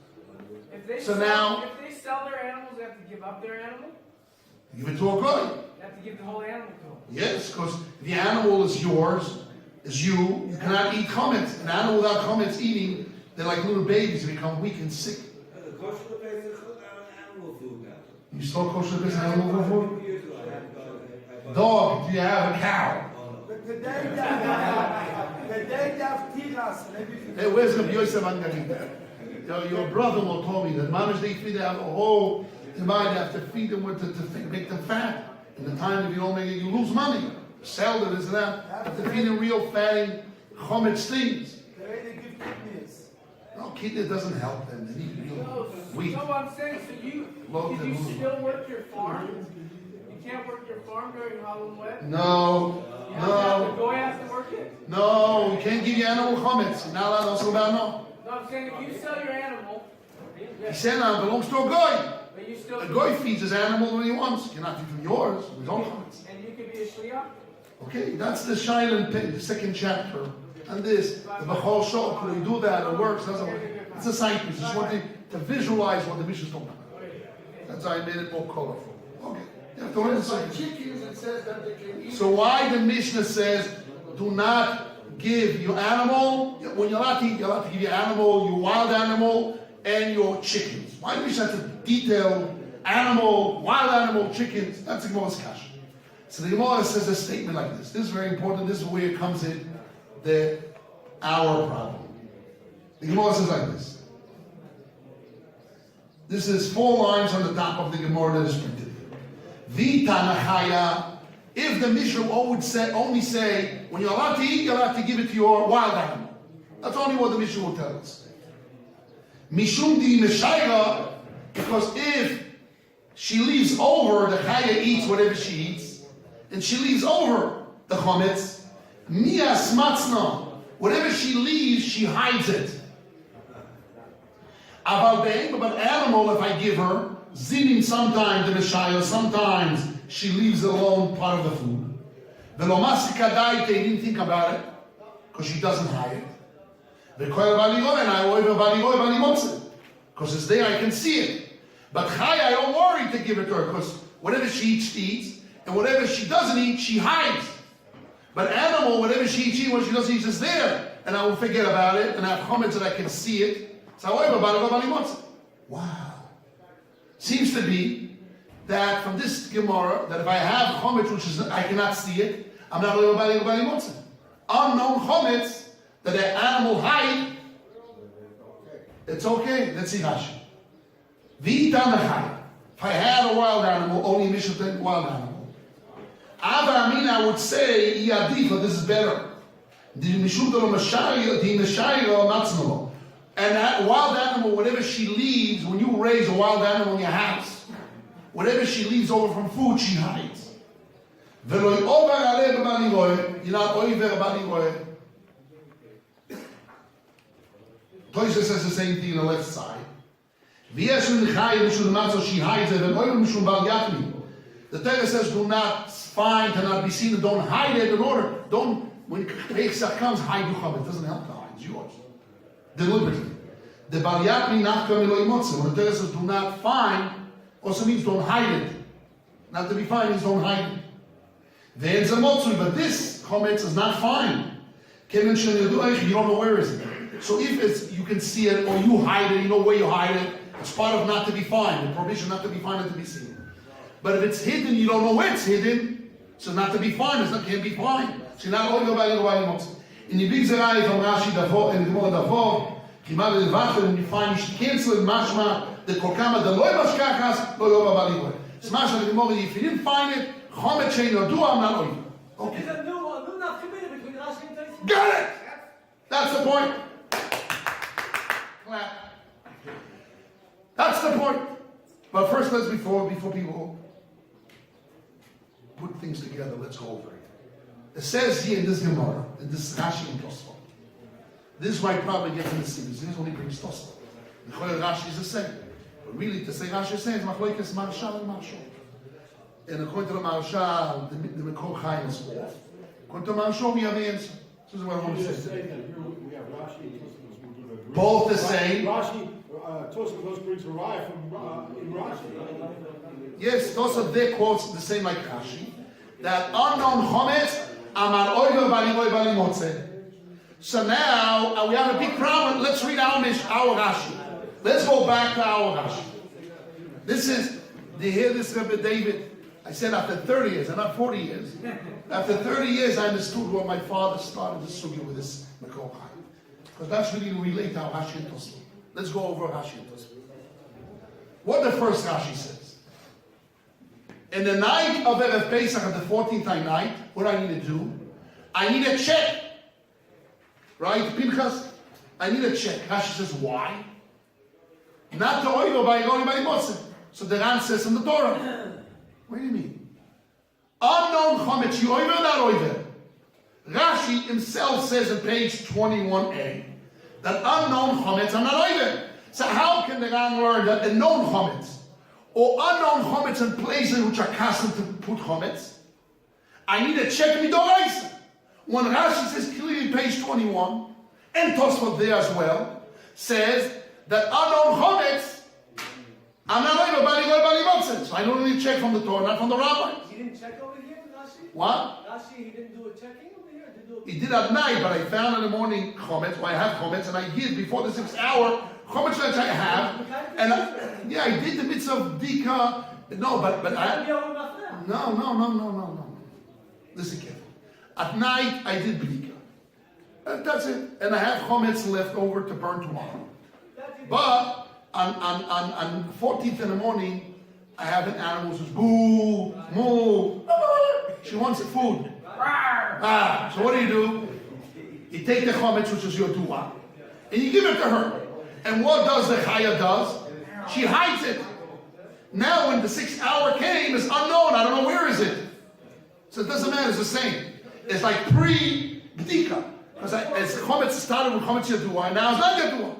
If they So sell, now, if they sell their animals, they have to give up their animal? give it to a guy. They have to give the whole animal to them. Yes, because the animal is yours, is you. You cannot eat chametz. An animal without chametz eating, they're like little babies, they become weak and sick. You still kosher this animal food? Dog, do you have a cow? Hey, where's Rabbi Yosef Angarim? Your brother-in-law told me that mamish they feed them a whole divide. They have to feed them with to make them fat. In the time if you don't make it, you lose money. Sell it, this and that. You have to feed them real fatty chametz things. No, kidney doesn't help them. They need real wheat. So I'm saying, so can you still work your farm? You can't work your farm during Halloween wet? No. The goy has to work it? No, you can't give your animal chametz. You're not allowed also about no. No, I'm saying if you sell your animal, He said it belongs to a guy. but you still A guy feeds his animal when he wants. You're not feeding yours. We don't chametz. and you could be a shliach? Okay, that's the Shiloh, the 2nd chapter. And this, the Bechol Shol, could you do that? It works, doesn't work. It's a side piece. Just want to visualize what the Mishnah is talking about. That's why I made it more colorful. Okay. You have to understand. Chickens, it says that they can eat. So why the Mishnah says, do not give your animal, when you're allowed to eat, you're allowed to give your animal, your wild animal, and your chickens. Why do we have to detail animal, wild animal, chickens? That's the Gemara's kasha. So the Gemara says a statement like this. This is very important. This is where it comes in, our problem. The Gemara says like this. This is 4 lines on the top of the Gemara that is printed. V'tanachaya. If the Mishnah would only say, when you're allowed to eat, you're allowed to give it to your wild animal. That's only what the Mishnah will tell us. Mishum di meshayra, because if she leaves over, the chaya eats whatever she eats, and she leaves over the chametz, miyas matzna, whatever she leaves, she hides it. But animal, if I give her, zinim sometimes the meshayra, sometimes she leaves it alone, part of the food. Velomasikadai, they didn't think about it, because she doesn't hide it. Because it's there, I can see it. But chaya, I don't worry to give it to her, because whatever she eats, she eats, and whatever she doesn't eat, she hides. But animal, whatever she eats, what she doesn't eat, is there, and I will forget about it, and I have comments that I can see it. So wow. Seems to be that from this Gemara, that if I have chometz, which is I cannot see it, I'm not allowed to buy motza. Unknown chometz that the animal hide, it's okay. Let's see Rashi. V'tanachai. If I had a wild animal, only wild animal. I would say, Yadifa, this is better. And that wild animal, whatever she leaves, when you raise a wild animal in your house, whatever she leaves over from food, she hides. You're not over. Toysha says the same thing on the left side. She hides it. The Torah says, do not find, cannot be seen, and don't hide it in order. Don't, when Pesach comes, hide your chametz. It doesn't help to hide, it's yours. Deliberately. The Balyatmi not coming lo imotze. When the Torah says, do not find, also means don't hide it. Not to be fine means don't hide it. There's a motzui, but this chametz is not fine. You don't know where is it. So if it's, you can see it, or you hide it, you know where you hide it, it's part of not to be fine, the prohibition not to be fine and to be seen. But if it's hidden, you don't know where it's hidden, so not to be fine, it can't be fine. So you're not only about it. In the big Zerai from Rashi Davor, and the Gemara Davor, when you find you should cancel it, mashma, the kokama, the loy mashkachas, loy over baligoy. It's mashma, the Gemara, if you didn't find it, chomet chain or do, I'm not over. Okay. There's a new nafkamina between Rashi and Tziyon. Got it! That's the point. Clap. That's the point. But first, let's before people put things together, let's go over it. It says here in this Gemara, in this Rashi and Tosfot. This is why probably gets in the series. This only brings Tosfot. The Choyer Rashi is the same. But really, to say Rashi is the same, it's Machlokes Marshal and Marshal. And according to the Marshal, the Mekor Chaim is off. According to Marshal, we have the answer. This is what I want to say today. We have Rashi and Tosfot. Both the same. Rashi, Tosfot brings a raya from in Rashi. Yes, Tosfot there quotes the same like Rashi. That unknown chometz, amar oiver balimoy balimotze. So now we have a big problem. Let's read our Rashi. Let's go back to our Rashi. This is, do you hear this, Rabbi David? I said after 30 years, and not 40 years. After 30 years, I understood where my father started the Sugia with this Mekor Chaim. Because that's really relate to our Rashi and Tosfot. Let's go over Rashi and Tosfot. What the first Rashi says. In the night of Erev Pesach, at the 14th night, what do I need to do? I need a check. Right, Pinchas? I need a check. Rashi says, why? Not to oil by Botzer. So the Ran says in the Torah. What do you mean? Unknown chometz, you oiver or not oiver? Rashi himself says in page 21a that unknown chometz are not oiver. So how can the Ran learn that a known chometz or unknown chometz in places which are accustomed to put chometz? I need to check midoraisa. When Rashi says clearly page 21, and Tosfot there as well, says that unknown chometz, I'm not over bali motzes. So I don't need to check from the Torah, not from the rabbis. He didn't check over here, Rashi? What? Rashi, he didn't do a checking over here? He did at night, but I found in the morning chometz. Well, I have chometz, and I did before the 6th hour chometz that I have, and I did the mitzvah of Bedikah. No, but I. No. Listen carefully. At night I did Bedikah. That's it, and I have chometz left over to burn tomorrow. But on 14th in the morning, I have an animal who says boo, moo. She wants the food. So what do? You take the chometz, which is your tuah, and you give it to her. And what does the chaya does? She hides it. Now when the 6th hour came, it's unknown. I don't know where is it. So it doesn't matter. It's the same. It's like pre-Bedikah. Because as chometz started with chometz yaduah, and now it's not yaduah.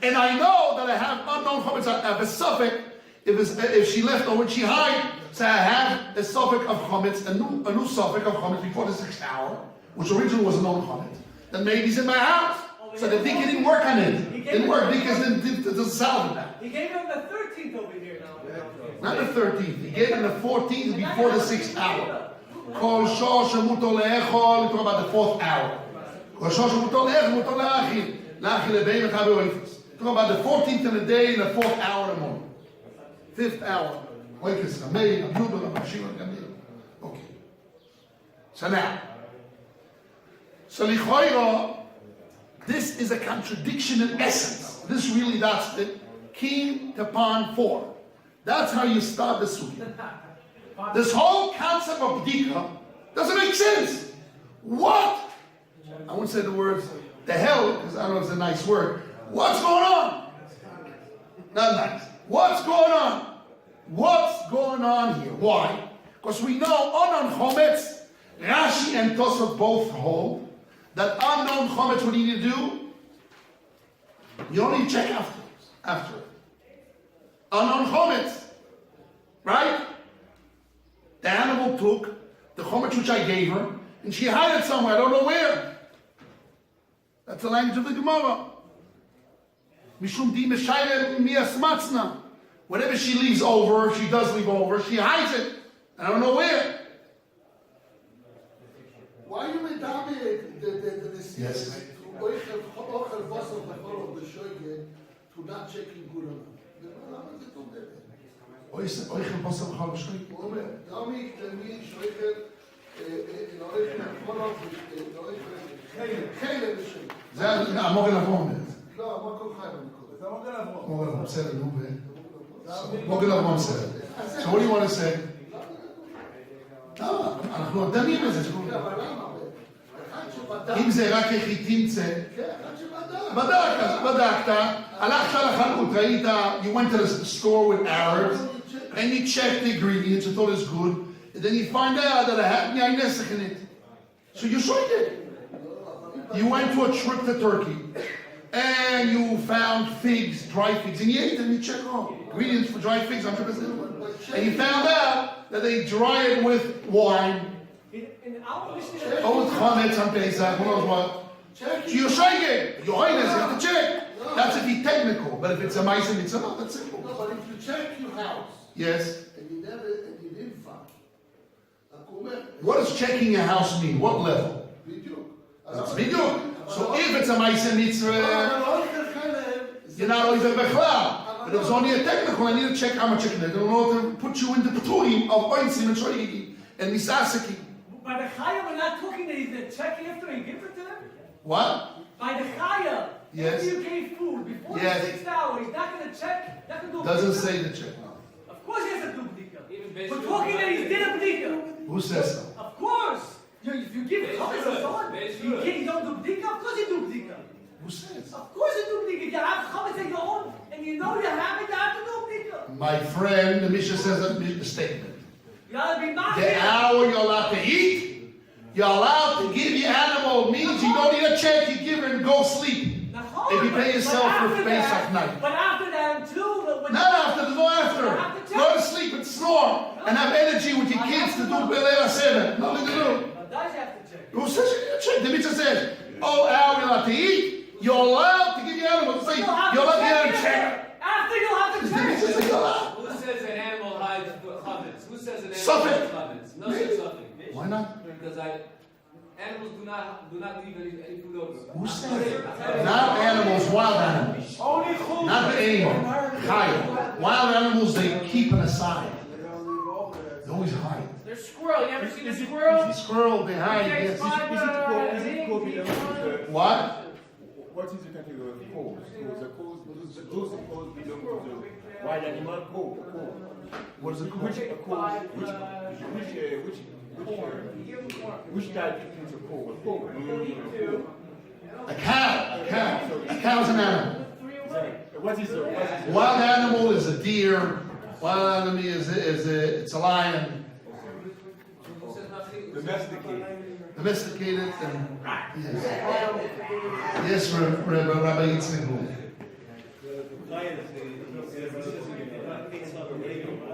And I know that I have unknown chometz. I have a suffix. If she left or when she hide, so I have a suffix of chometz, a new suffix of chometz before the 6th hour, which originally was a known chometz. Then maybe it's in my house. So they think he didn't work on it. It didn't work because it doesn't salve it. He gave him the 13th over here now. Not the 13th. He gave him the 14th before the 6th hour. Kol shosh muto leechol. Talk about the 4th hour. Kol shosh muto leechol muto leachil. Leachil lebein lechabe oifus. Talk about the 14th in the day and the 4th hour in the morning. 5th hour. Oifus chamei, abudol, abashiva, gamil. Okay. So now. So lichoiro. This is a contradiction in essence. This really, that's the king to pawn 4. That's how you start the sugya. This whole concept of Bedikah doesn't make sense. What? I won't say the words, the hell, because I don't know if it's a nice word. What's going on? Not nice. What's going on? What's going on here? Why? Because we know unknown chometz, Rashi and Tosot both hold that unknown chometz, what do you need to do? You only check after it. Unknown chometz, right? The animal took the chometz which I gave her, and she hid it somewhere. I don't know where. That's the language of the Gemara. Mishum di meshayre mias matzna. Whatever she leaves over, she does leave over, she hides it. I don't know where. Why you medame the Yes. to ochel Botzer before the shoyge to not checking good enough? למה זה טוב באמת? אויכם בוסר בכל משחק. הוא אומר, דמי תלמיד שויכל לאויכם חולוב, חלב ושם. זה המוגן אברום. לא, מה כל חיים אני קורא? זה המוגן אברום. מוגן אברום, בסדר, נו מוגן אברום בסדר. So what do you want to say? לא, אנחנו דנים בזה. אבל למה? אחד שבדק. אם זה רק איך היא תמצא. כן, אחד שבדק. בדקת, הלכת לחנות, ראית, you went to the store with Arabs, and you checked the ingredients, you thought it was good, and then you find out that it had yain nesach in it. So you showed it. You went to a trip to Turkey, and you found figs, dry figs, and you ate them, you check, oh, ingredients for dry figs, 100%. And you found out that they dry it with wine, In our business, or with chametz on Pesach, who knows what. So you shake it. Your highness, you have to check. That's if he's technical. But if it's a mice and it's not, that's simple. No, but if you check your house, Yes. and you didn't find, What does checking a house mean? What level? בדיוק. That's biduk. So if it's a mice and mitzvah, you're not over bechlal. But if it's only a technical, I need to check how much chicken. I don't know to put you in the paturim of oinsim and shoyigi and misasaki. by the chaya, we're not talking that he's checking after and give it to them. What? By the chaya, Yes. if you gave food before Yes. the 6th hour, he's not going to check. Not going to do. Doesn't bdika. say the check. No. Of course, he has to do bdika. Even based We're on- talking that he did a bdika. Who says so? Of course. If you give chametz and so on, you don't do bdika. Of course, you do bdika. Who says? Of course, you do bdika. If you have chametz at your own and you know you have it, you have to do bdika. My friend, the Mishnah says a statement. You have to be The machir. hour you're allowed to eat, you're allowed to give your animal. Means you don't need a check, you give it and go sleep. If you pay yourself for Pesach night. But after that, too. Not after, there's no after. Go to sleep and snore and have energy with your kids to do B'leila 7. Nothing to do. But guys have to check. Who says you need a check? The Mishnah says, oh, hour you're allowed to eat, you're allowed to give your animal. Say, you're allowed to get a check. After you'll have to The Mishnah check. says you're allowed. Who says an animal hides chametz? Who says an animal Suffolk. hides chametz? No such something. Why not? Because animals do not leave any food over. Who says? Not animals, wild animals. Only chum. Not the animal. Chaya. Wild animals, they keep an aside. They always hide. There's squirrel. You ever seen a squirrel? Squirrel, they hide. Yes. What? What is the category of cows? Those cows belong to the wild animal cow. What is it called? Which type is a cow? A cow. A cow. A cow's an animal. What is the Wild animal is a deer. Wild animal it's a lion. Who says nothing? domesticated? Domesticated and yes, Rabbi Yitzchak.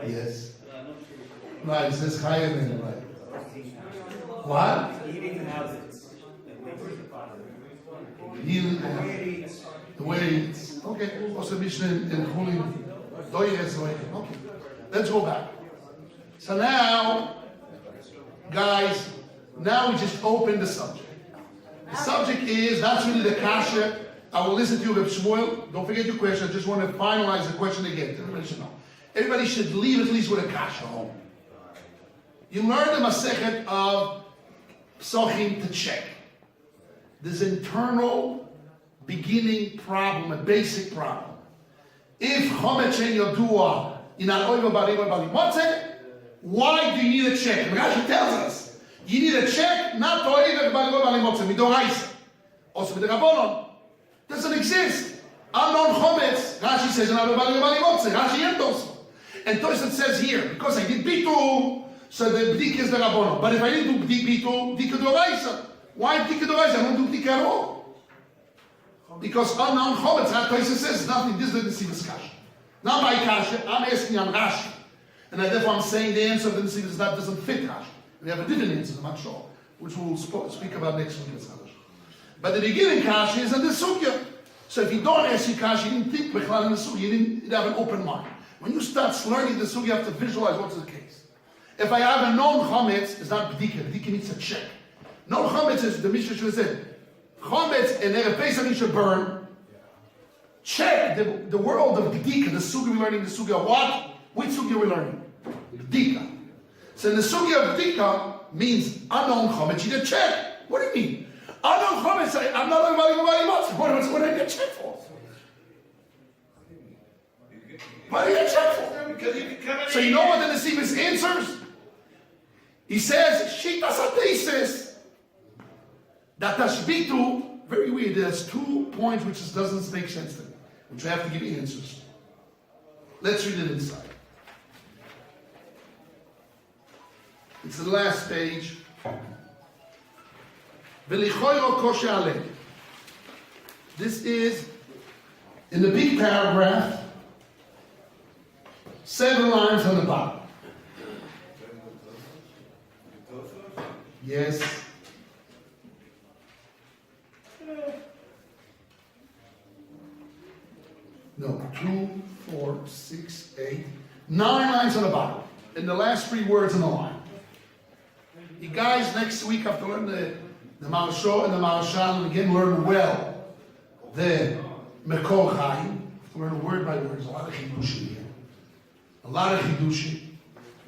Yes. Right, it says Chayim in it, right? What? Eating habits. Healing, the way it eats. Okay, also Mishnah in Chulim. Okay, let's go back. So now, guys, now we just open the subject. The subject is, that's really the kasha. I will listen to you, Reb Shmuel. Don't forget your question. I just want to finalize the question again. Everybody should know. Everybody should leave at least with a kasha home. You learn the Masechet of Pesachim to check. There's an internal beginning problem, a basic problem. If Chometz and Yodua, you're not over bali Botzer, why do you need a check? Rashi tells us, you need a check, not to over bali Botzer, midoraisa. Also with the Rabbanon. Doesn't exist. Unknown chometz, Rashi says, and Rashi and Tosfot. And Tosfot says here, because I did bitul, so the bdika is the Rabbanon. But if I didn't do bitul, bdika d'oraisa. Why bdika d'oraisa? I don't do bdika at all. Because unknown chometz, Tosfot says nothing. This is the discussion. Not by kasha. I'm asking on Rashi, and therefore I'm saying the answer of the Nesiv is that doesn't fit Rashi. We have a different answer, I'm not sure, which we'll speak about next week. But the beginning kasha is in the Sugia. So if you don't ask your kasha, you didn't think Bechlal in the Sugia, you didn't have an open mind. When you start learning the Sugia, you have to visualize what's the case. If I have a known chometz, it's not Bedikah. Bedikah means a check. Known chometz is, the Mishnah should have said, chometz and Erev Pesach you should burn. Check the world of Bedikah, the Sugia we're learning, the Sugia what? Which Sugia we're learning? Bedikah. So the Sugia of Bedikah means unknown chometz, you need to check. What do you mean? Unknown chometz, I'm not learning about Botzer. What do I get checked for? What do you get checked for? So you know what the Nesivis answers? He says, Shitas HaTeises, that Tashbitu, very weird, there's 2 points which just doesn't make sense to me, which I have to give you answers. Let's read it inside. It's the last page. This is in the big paragraph, 7 lines on the bottom. Yes. No, 2, 4, 6, 8, 9 lines on the bottom. And the last 3 words in the line. You guys, next week have to learn the Marashah and the Marashal, and again learn well the Mekor Chaim. To learn word by word. There's a lot of Chidushim here. A lot of Chidushim.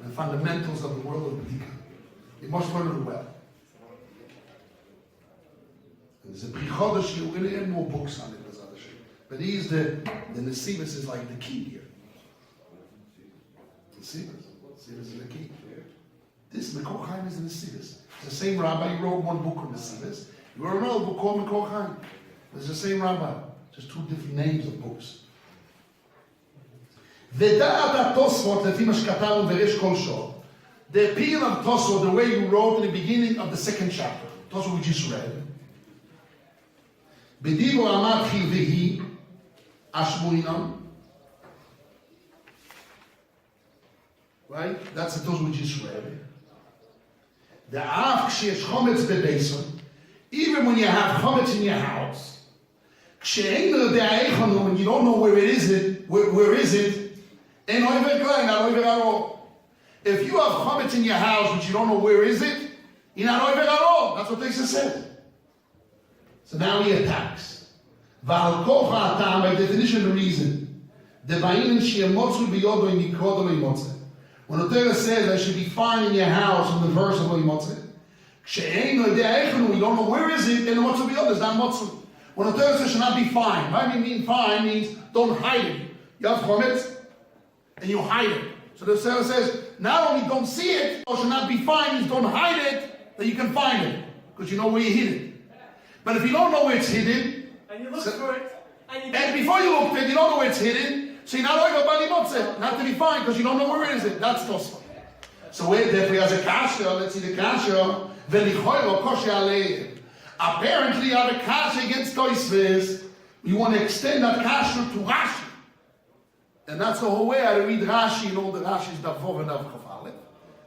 The fundamentals of the world of Bedikah. You must learn it well. There's a Prichodesh, you're going to have more books on it. But he's the Nesivus is like the key here. Nesivus is the key. This Mekor Chaim is the Nesivus. The same Rabbi, he wrote 1 book on Nesivus. He wrote another book called Mekor Chaim. It's the same Rabbi, just 2 different names of books. V'da'at Tosfot lefi ma shekatanu v'resh kol shor. The opinion of Tosfot, the way you wrote in the beginning of the 2nd chapter, Tosfot we just read. B'dibo amad chilvehi ashmuinam. Right? That's the Tosfot we just read. The af ksheyesh chometz bebeison, even when you have chometz in your house, kshe'ein le'de'eichanu, when you don't know where it is, where is it? En oiver klein, not oiver at all. If you have chometz in your house which you don't know where is it, you're not oiver at all. That's what Teisa said. So now he attacks. V'al kocha atam, by definition the reason, devayin she'emotzu biyodo imikodo imotze. When the Torah says I should be fine in your house, in the verse of Lo Yimotze, we don't know where is it, and the Motzu B'yod is not Motzu. When the Torah says should not be fine, what I mean fine means don't hide it. You have chometz, and you hide it. So the Torah says, not only don't see it, or should not be fine means don't hide it, that you can find it, because you know where you hid it. But if you don't know where it's hidden, and you look for it, and before you look for it, you don't know where it's hidden, so you're not over Bali Motze, not to be fine, because you don't know where it is. That's Tosfot. So where therefore he has a kasha, let's see the kasha, v'lichoyro koshe aleim. Apparently you have a kasha against Tosfos. You want to extend that kasha to Rashi. And that's the whole way I read Rashi and all the Rashi's Davov and Davchav Aleph.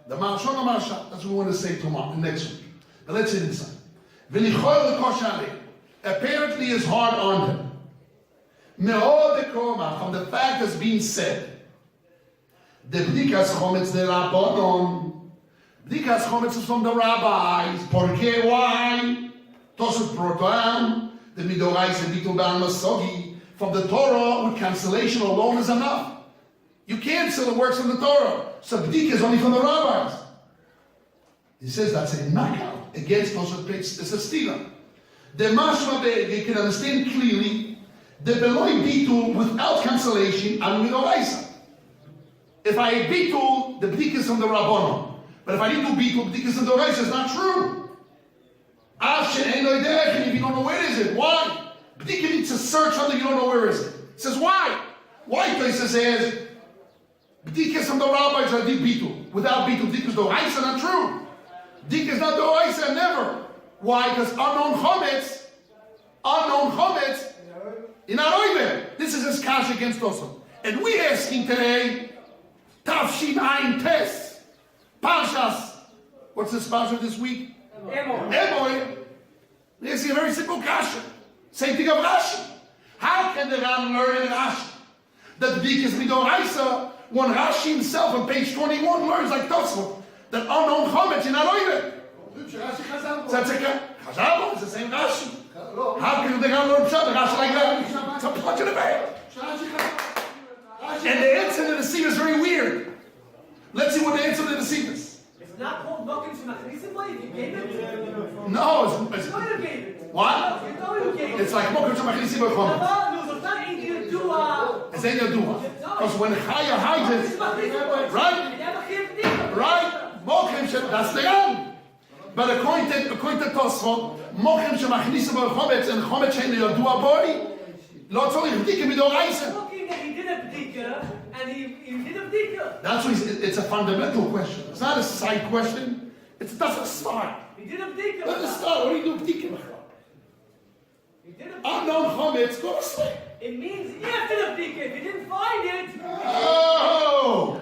The Marashon and Marashal, that's what we want to say tomorrow, next week. But let's see it inside. V'lichoyro koshe aleim. Apparently it's hard on them. From the fact that's being said, the Bdikas Chometz de Rabbanon, Bdikas Chometz is from the rabbis. Porque why? Tosut Protoam, the Midorais and Bitul Ba'al Masogi, from the Torah with cancellation alone is enough. You cancel the works from the Torah. So Bdik is only from the rabbis. He says that's a knockout against Tosut Pitz. It's a stealer. The Mashma, they can understand clearly. The Beloi Bitul without cancellation, I'm Midoraisa. If I Bitul, the Bdik is from the Rabbanon. But if I didn't do Bitul, Bdik is from the Raisa, it's not true. If you don't know where is it, why? Bedikah needs to search under you don't know where is it. It says why? Why Toisa says Bedikah from the rabbis are di bitul. Without bitul, Bedikah is doraisa, not true. Bedikah is not doraisa, never. Why? Because unknown chometz, you're not over. This is his kash against Tosam. And we asking today, Tafshin Ayin Tes, Parshas. What's this parsha this week? Emoy. We asking a very simple kasha. Same thing of Rashi. How can the Ram learn in Rashi that Bedikah is midoraisa when Rashi himself on page 21 learns like Tosam that unknown chometz you're not over? Chazal, it's the same Rashi. How can the Ram learn Pshat? Rashi like that? It's a punch in the bag. And the answer to the Yeshiva is very weird. Let's see what the answer to the Yeshiva is. It's not called Mokim Shemachnisim Lo, you gave it? No, it's You know you gave it. what? You know you gave it. It's like Mokim Shemachnisim Lo Chometz. No, it's not easy to do It's ain't gonna do it. Because when Chaya hides it, right? Mokim Shem, that's the Ram. But according to Tosfot, Mokim Shemachnisim Lo Chometz and Chometz Shein Lo Yodua Boi, Lo Tzorich Bedikah Midoraisa. Looking that he did a Bedikah, and he did a Bedikah. That's what it's a fundamental question. It's not a side question. That's a start. He did a Bedikah. That's a start. What do you do? Bedikah. He did a Bedikah. Unknown chometz, go to sleep. It means after the Bedikah. If you didn't find it, Oh!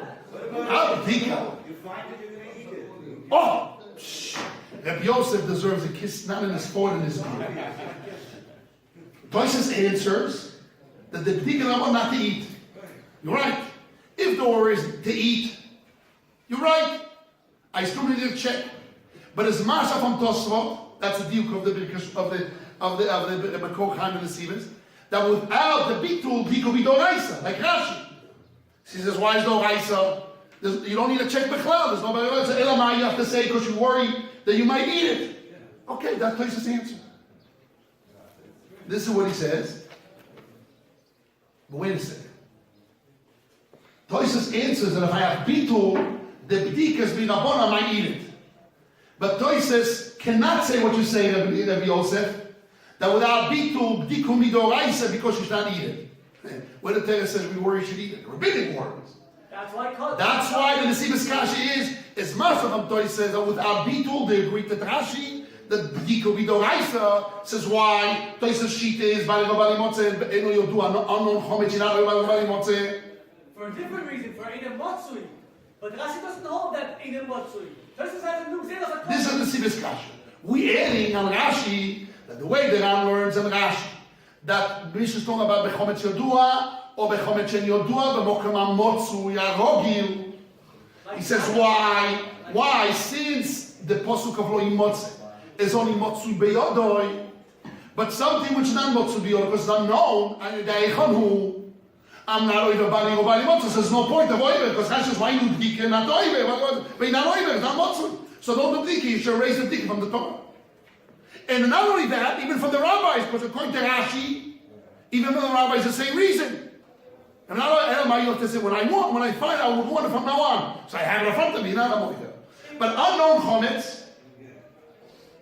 How Bedikah? You find it, you're going to eat it. Oh! Shh. Rabbi Yosef deserves a kiss, not in his forehead, in his beard. Tosis answers that the Bedikah are not to eat. You're right. If the order is to eat, you're right. I still need to check. But as Marsha from Tosfot, that's the diuk of the Makor Chaim and the Sivas, that without the bitul, Bedikah be doraisa, like Rashi. She says, why is doraisa? You don't need to check Bechlal. There's nobody else. Elamai you have to say because you worry that you might eat it. Okay, that places the answer. This is what he says. But wait a second. Toisus answers that if I have bitul, the b'dikas b'nabon, I might eat it. But Toisus cannot say what you say, Rabbi Yosef, that without bitul, b'dikum midoraisa, because you should not eat it. When the Torah says we worry, you should eat it. Rabbinic worries. that's why. That's why the Nesivas Kashi is Masach Toisus says that without bitul, they agree to Rashi, that b'dikum midoraisa says why Toisus Shita is bali bali motze, eno yodu anon chometz inaro bali motze. For a different reason, for Einem Matsui. But Rashi doesn't hold that Einem Matsui. Tosis has a new Zerach. This is the Sivas Kasha. We adding on Rashi that the way the Ram learns in Rashi that Mishnah is talking about Bechometz Yodua or Bechometz Shein Yodua B'Mokem HaMotzu Yarogil. He says why? Why? Since the posuk of Lo Yimotze is only Motzu Beyodoi, but something which is not Motzu Beyodoi because it's unknown and the Eichonu. I'm not over bali or bali motzu. There's no point of over because that's just why you Bedikah not over. But you're not over, it's not motzu. So don't do Bedikah, you should raise the Bedikah from the Torah. And not only that, even from the rabbis, because according to Rashi, even from the rabbis, the same reason. And not Elamai, you have to say, when I find, I will want it from now on. So I have it in front of me, not I'm over. But unknown chometz,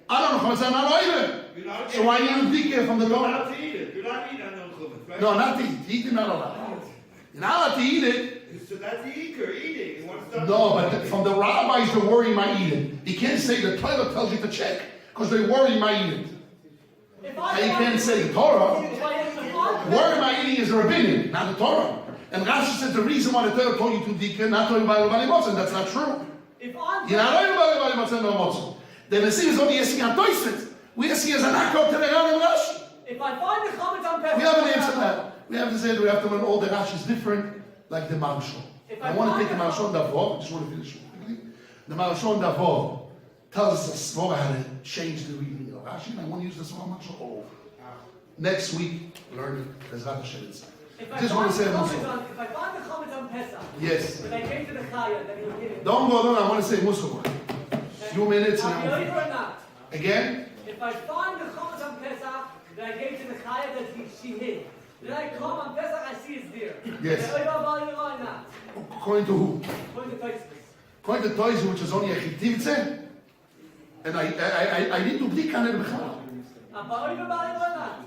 are not over. So why you Bedikah from the You're Torah? not to eat it. You're not to eat unknown chometz, right? No, not to eat. Eat is not allowed. You're not allowed to eat it. So that's the eater eating. What's done? No, but from the rabbis, they worry you might eat it. You can't say the Torah tells you to check because they worry you might eat it. And you can't say the Torah. Worry you might eating is a rabbinic, not the Torah. And Rashi said the reason why the Torah told you to Bedikah, not told you by Motza, and that's not true. You're not told you by Motza, no Motza. The Messiah is only asking on Toisvet. We see as a knockout to the Ram and Rashi. If I find the comments on Pesach, We have an answer to that. We have to say that we have to learn all the Rashi's different, like the Marshal. I want to take the Marshal Davov, I just want to finish it quickly. The Marshal Davov tells us a svara how to change the reading of Rashi, and I want to use the svara Marshal all over. Next week, learn it. There's not a shit inside. Just want to say if I Musaf. find the comments on Pesach, Yes. when I came to the Chaya that he was giving, Don't go, I want to say Musaf. Few minutes and I'll be I'm over or not. again. If I find the comments on Pesach that I gave to the Chaya that she hid, then I come on Pesach, I see it's there. Yes. Am I over or not? According to who? According to Tosfos. According to Toys, which is only a chitivtze, And I didn't do bdika on it b'chal.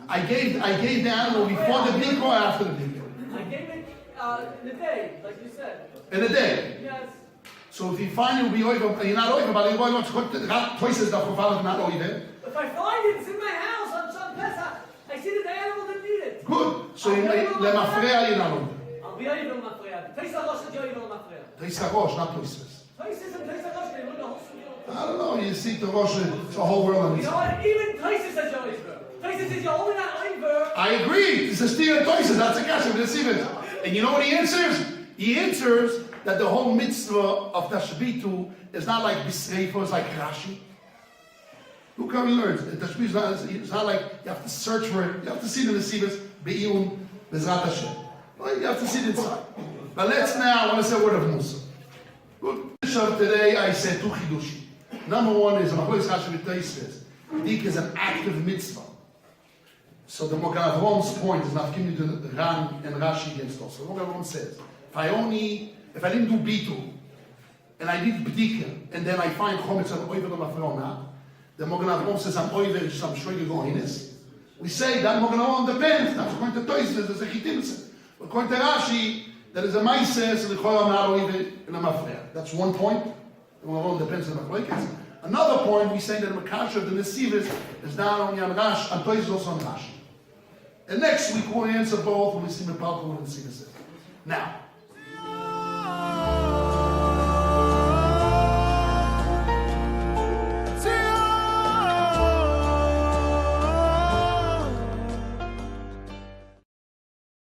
I gave the animal before the bdika or after the bdika? I gave it in a day, like you said. In a day. Yes. So if you find you'll be over, you're not over, but you're going to places that are not over. If I find it, it's in my house on Pesach. I see that the animal didn't need it. Good. So למפרע you're not over. I'll be able to mafreya. Taste the rosh, you're able to mafreya. Taste the rosh, not places. Taste and taste the rosh, they run the whole Sugia. I don't know, you see the rosh, it's a whole world. You know what? Even Taste says you're over. Taste says you're only not over. I agree. It's a steal of Toyses. That's a kasha. And you know what he answers? He answers that the whole mitzvah of Tashbitu is not like Bisreifo, it's like Rashi. Look how he learns. Tashbitu is not like you have to search for it. You have to see the Nesivas, Biyun, Bezrat Hashem. Well, you have to see it inside. But let's now, I want to say a word of Musa. Good. Today I said two chidushim. Number one is, Machlois Rashi B'Toyses. Dik is an active mitzvah. So the Mogan Avrom's point is not giving you the Ran and Rashi against us. So Mogan Avrom says, if I didn't do Bitu, and I did Bedikah, and then I find Chometz and Oiver Lamafrona, the Mogan Avrom says, I'm Oiver, I'm sure you're going in this. We say that Mogan Avrom depends. That's according to Toyses, there's a Chitim. According to Rashi, there is a Maises, so the Cholam not Oiver in a Mafreya. That's one point. The Mogan Avrom depends on the Mafreya. Another point, we say that the Makasha of the Nesivas is not only on Rashi, and Toyses also on Rashi. And next week we'll answer both when we see Mepalko and Nesivas. Now,